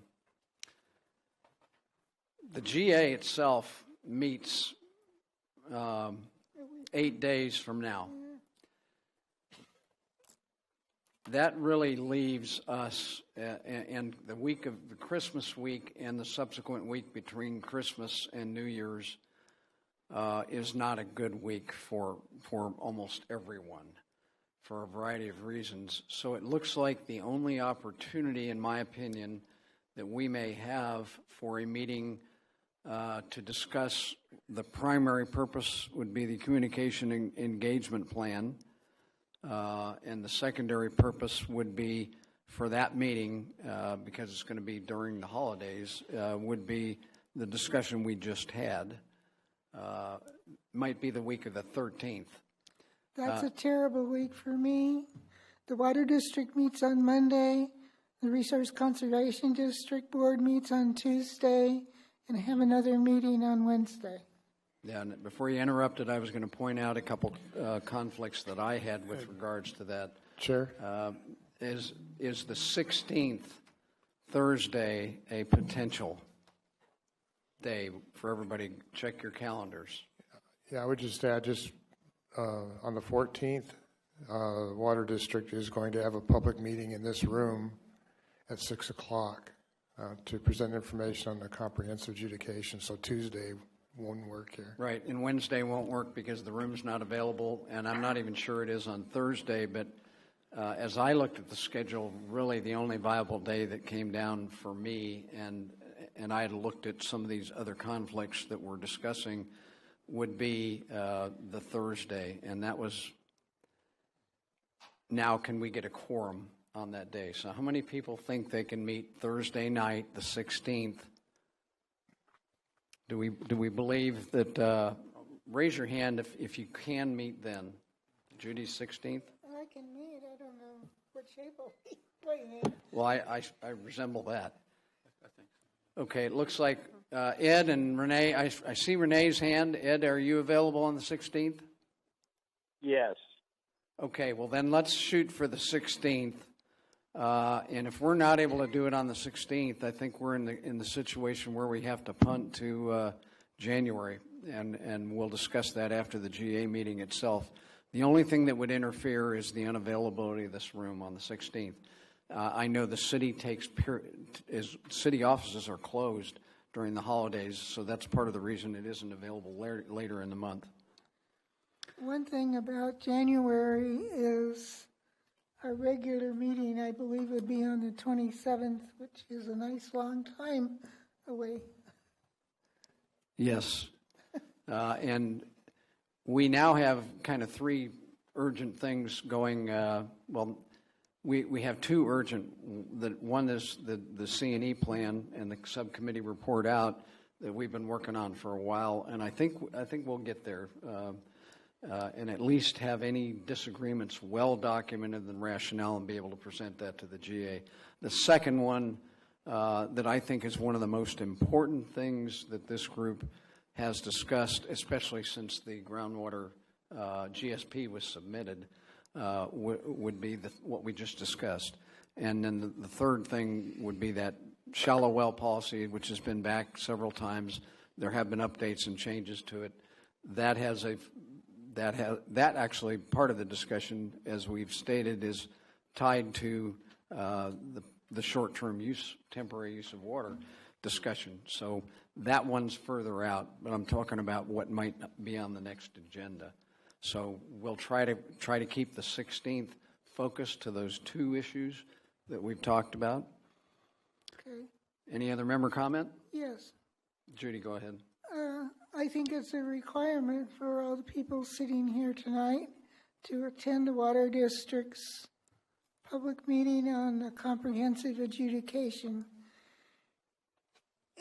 GA itself meets 8 days from now. That really leaves us, and the week of the Christmas week and the subsequent week between Christmas and New Year's is not a good week for almost everyone, for a variety of reasons. So it looks like the only opportunity, in my opinion, that we may have for a meeting to discuss the primary purpose would be the communication and engagement plan. And the secondary purpose would be for that meeting, because it's going to be during the holidays, would be the discussion we just had. Might be the week of the 13th.
That's a terrible week for me. The Water District meets on Monday. The Resource Conservation District Board meets on Tuesday, and have another meeting on Wednesday.
Yeah, and before you interrupted, I was going to point out a couple conflicts that I had with regards to that.
Chair?
Is the 16th Thursday a potential day for everybody? Check your calendars.
Yeah, I would just add, on the 14th, the Water District is going to have a public meeting in this room at 6 o'clock. to present information on the comprehensive adjudication. So Tuesday won't work here.
Right, and Wednesday won't work because the room's not available, and I'm not even sure it is on Thursday, but as I looked at the schedule, really the only viable day that came down for me, and I had looked at some of these other conflicts that we're discussing, would be the Thursday, and that was, now can we get a quorum on that day? So how many people think they can meet Thursday night, the 16th? Do we believe that, raise your hand if you can meet then. Judy, 16th?
I can meet. I don't know what shape I'll be playing.
Well, I resemble that. Okay, it looks like Ed and Renee, I see Renee's hand. Ed, are you available on the 16th?
Yes.
Okay, well then let's shoot for the 16th. And if we're not able to do it on the 16th, I think we're in the situation where we have to punt to January, and we'll discuss that after the GA meeting itself. The only thing that would interfere is the unavailability of this room on the 16th. I know the city city offices are closed during the holidays, so that's part of the reason it isn't available later in the month.
One thing about January is our regular meeting, I believe, would be on the 27th, which is a nice long time away.
Yes. And we now have kind of three urgent things going. We have two urgent. One is the C&E plan and the subcommittee report out that we've been working on for a while, and I think we'll get there. And at least have any disagreements well documented and rationale and be able to present that to the GA. The second one that I think is one of the most important things that this group has discussed, especially since the groundwater GSP was submitted, would be what we just discussed. And then the third thing would be that shallow well policy, which has been back several times. There have been updates and changes to it. That actually part of the discussion, as we've stated, is tied to the short-term use, temporary use of water discussion. So that one's further out, but I'm talking about what might be on the next agenda. So we'll try to keep the 16th focused to those two issues that we've talked about.
Okay.
Any other member comment?
Yes.
Judy, go ahead.
I think it's a requirement for all the people sitting here tonight to attend the Water District's public meeting on the comprehensive adjudication.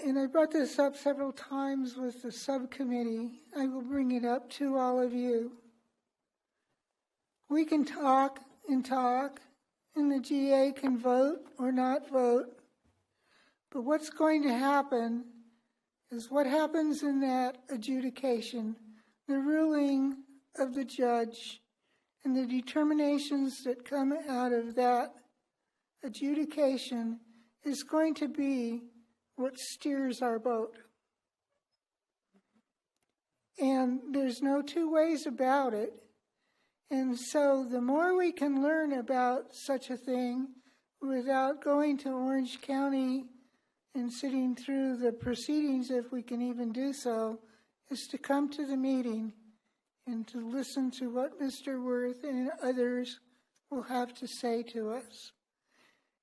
And I brought this up several times with the subcommittee. I will bring it up to all of you. We can talk, and the GA can vote or not vote. But what's going to happen is what happens in that adjudication, the ruling of the judge, and the determinations that come out of that adjudication is going to be what steers our boat. And there's no two ways about it. And so the more we can learn about such a thing without going to Orange County and sitting through the proceedings, if we can even do so, is to come to the meeting and to listen to what Mr. Worth and others will have to say to us.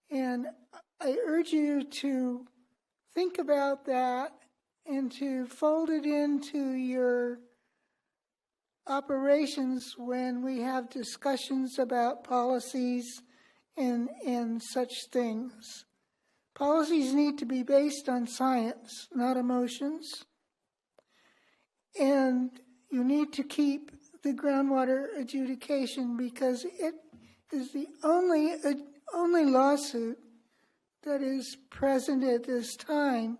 And I urge you to think about that and to fold it into your operations when we have discussions about policies and such things. Policies need to be based on science, not emotions. And you need to keep the groundwater adjudication because it is the only lawsuit that is present at this time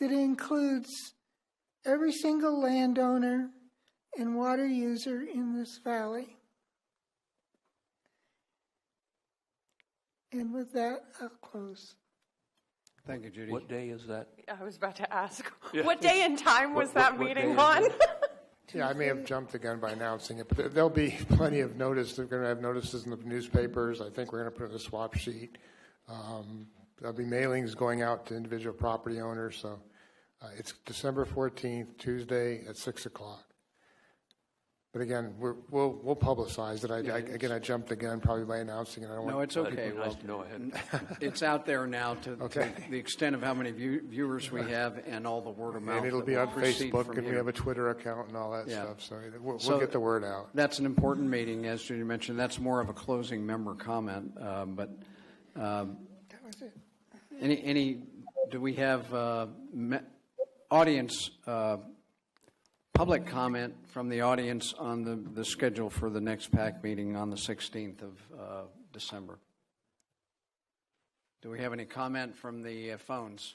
that includes every single landowner and water user in this valley. And with that, I'll close.
Thank you, Judy.
What day is that?
I was about to ask,
Yeah.
what day and time was that
what
meeting
day
on?
is
Yeah, I may have jumped the gun by announcing it, but there'll be plenty of notice. They're going to have notices in the newspapers. I think we're going to put in a swap sheet. There'll be mailings going out to individual property owners, so it's December 14th, Tuesday at 6 o'clock. But again, we'll publicize it. I jumped the gun probably by announcing it. I don't
No,
want
it's okay.
Nice to know ahead.
It's out there now to
Okay.
the extent of how many viewers we have and all the word of mouth.
And it'll
that
be
will
on
proceed
Facebook,
from
and we
here.
have a Twitter account and all that
Yeah.
stuff, so we'll
So
get the word out.
That's an important meeting, as Judy mentioned. That's more of a closing member comment, but
That was it.
do we have audience, public comment from the audience on the schedule for the next PAC meeting on the 16th of December? Do we have any comment from the phones?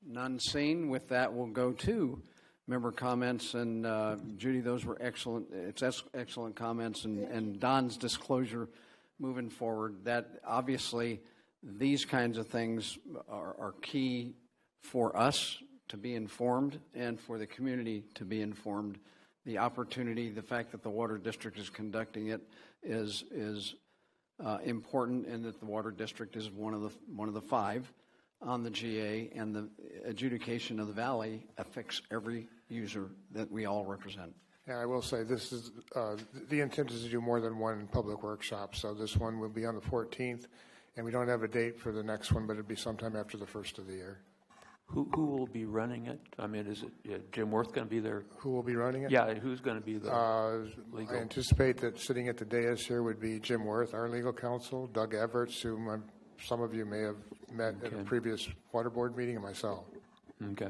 None seen. With that, we'll go to member comments. And Judy, those were excellent. It's excellent comments. And Don's disclosure moving forward. That obviously these kinds of things are key for us to be informed and for the community to be informed. The opportunity, the fact that the Water District is conducting it is important, and that the Water District is one of the five on the GA, and the adjudication of the valley affects every user that we all represent.
Yeah, I will say this is the intent is to do more than one public workshop. So this one will be on the 14th, and we don't have a date for the next one, but it'll be sometime after the first of the year.
Who will be running it? I mean, is it Jim Worth going to be there?
Who will be running it?
Yeah, who's going to be the legal?
I anticipate that sitting at the dais here would be Jim Worth, our legal counsel, Doug Everts, whom some of you may have met at a previous water board meeting, and myself.
Okay.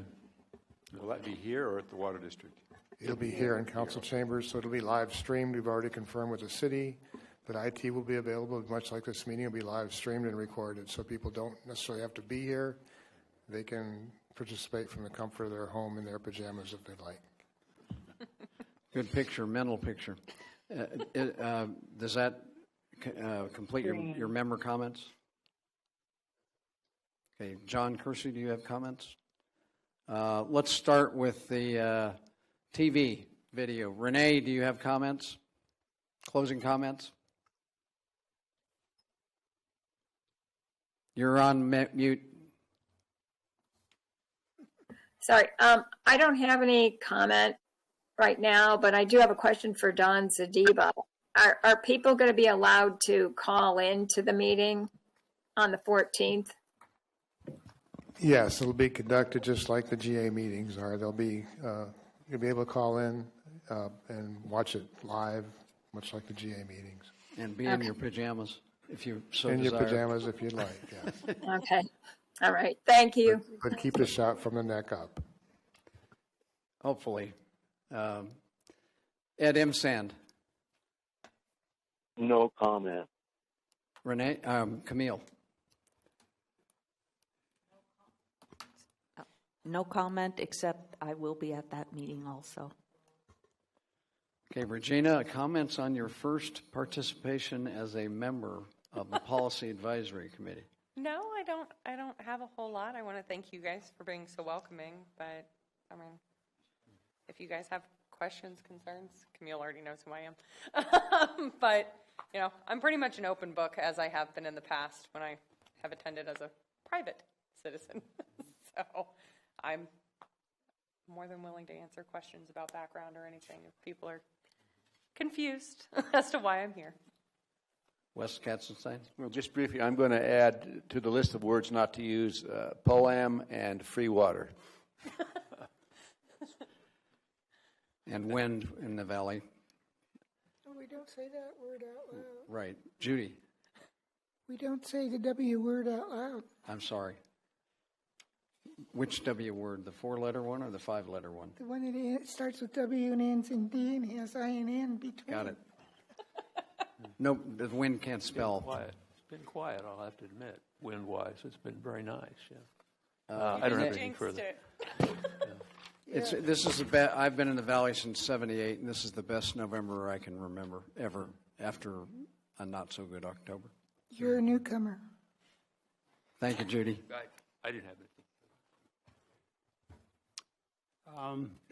Will that be here or at the Water District?
It'll be here in council chambers, so it'll be live streamed. We've already confirmed with the city that IT will be available, much like this meeting will be live streamed and recorded, so people don't necessarily have to be here. They can participate from the comfort of their home in their pajamas if they'd like.
Good picture, mental picture. Does that complete your member comments? Okay, John Kersey, do you have comments? Let's start with the TV video. Renee, do you have comments? Closing comments? You're on mute.
Sorry, I don't have any comment right now, but I do have a question for Don Zadiba. Are people going to be allowed to call in to the meeting on the 14th?
Yes, it'll be conducted just like the GA meetings are. You'll be able to call in and watch it live, much like the GA meetings.
And be in your pajamas, if you so
in
desire.
your pajamas, if you'd like. Yes.
Okay. All right. Thank you.
But keep the shot from the neck up.
Hopefully. Ed M. Sand.
No comment.
Renee, Camille.
No comment, except I will be at that meeting also.
Okay, Regina, comments on your first participation as a member of the Policy Advisory Committee?
No, I don't have a whole lot. I want to thank you guys for being so welcoming, but I mean, if you guys have questions, concerns, Camille already knows who I am. But, you know, I'm pretty much an open book, as I have been in the past when I have attended as a private citizen. So I'm more than willing to answer questions about background or anything if people are confused as to why I'm here.
Wes Katzenstein?
Well, just briefly, I'm going to add to the list of words not to use POAM and free water.
And wind in the valley.
Oh, we don't say that word out loud.
Right. Judy?
We don't say the W word out loud.
I'm sorry. Which W word, the 4-letter one or the 5-letter one?
The one that starts with W and ends in D and has I-N between.
Got it. No, the wind can't spell.
Quiet. It's been quiet, I'll have to admit, wind-wise. It's been very nice, yeah. I don't have anything further.
This is I've been in the valley since '78, and this is the best November I can remember ever after a not-so-good October.
You're a newcomer.
Thank you, Judy.
I didn't have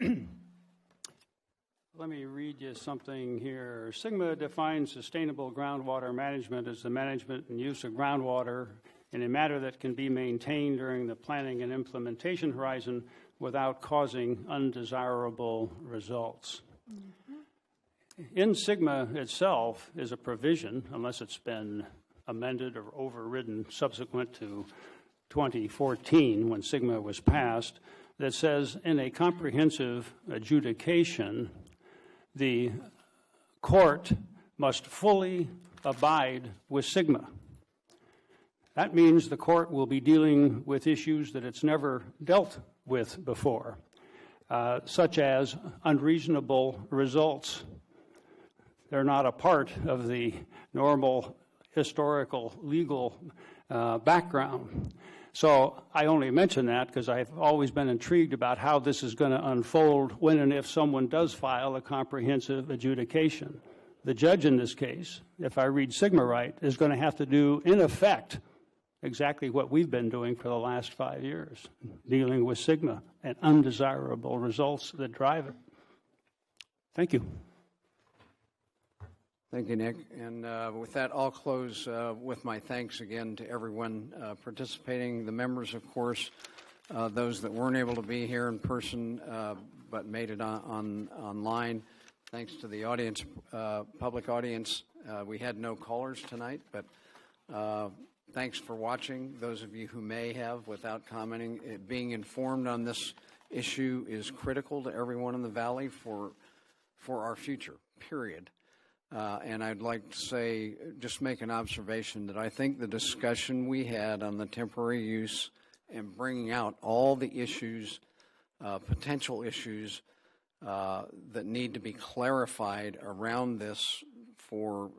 anything.
Let me read you something here. SGMA defines sustainable groundwater management as the management and use of groundwater in a manner that can be maintained during the planning and implementation horizon without causing undesirable results. In Sigma itself is a provision, unless it's been amended or overridden subsequent to 2014 when Sigma was passed, that says in a comprehensive adjudication, the court must fully abide with Sigma. That means the court will be dealing with issues that it's never dealt with before, such as unreasonable results. They're not a part of the normal historical legal background. So I only mention that because I've always been intrigued about how this is going to unfold when and if someone does file a comprehensive adjudication. The judge in this case, if I read Sigma right, is going to have to do, in effect, exactly what we've been doing for the last 5 years, dealing with Sigma and undesirable results that drive it. Thank you.
Thank you, Nick. And with that, I'll close with my thanks again to everyone participating, the members, of course, those that weren't able to be here in person but made it online. Thanks to the audience, public audience. We had no callers tonight, but thanks for watching. Those of you who may have, without commenting, being informed on this issue is critical to everyone in the Valley for our future, period. And I'd like to say, just make an observation that I think the discussion we had on the temporary use and bringing out all the issues, potential issues that need to be clarified around this for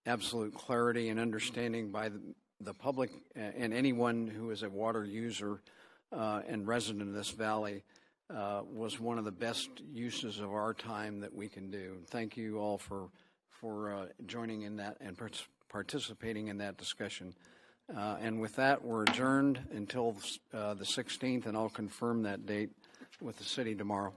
absolute clarity and understanding by the public and anyone who is a water user and resident of this valley was one of the best uses of our time that we can do. Thank you all for joining in that and participating in that discussion. And with that, we're adjourned until the 16th, and I'll confirm that date with the city tomorrow.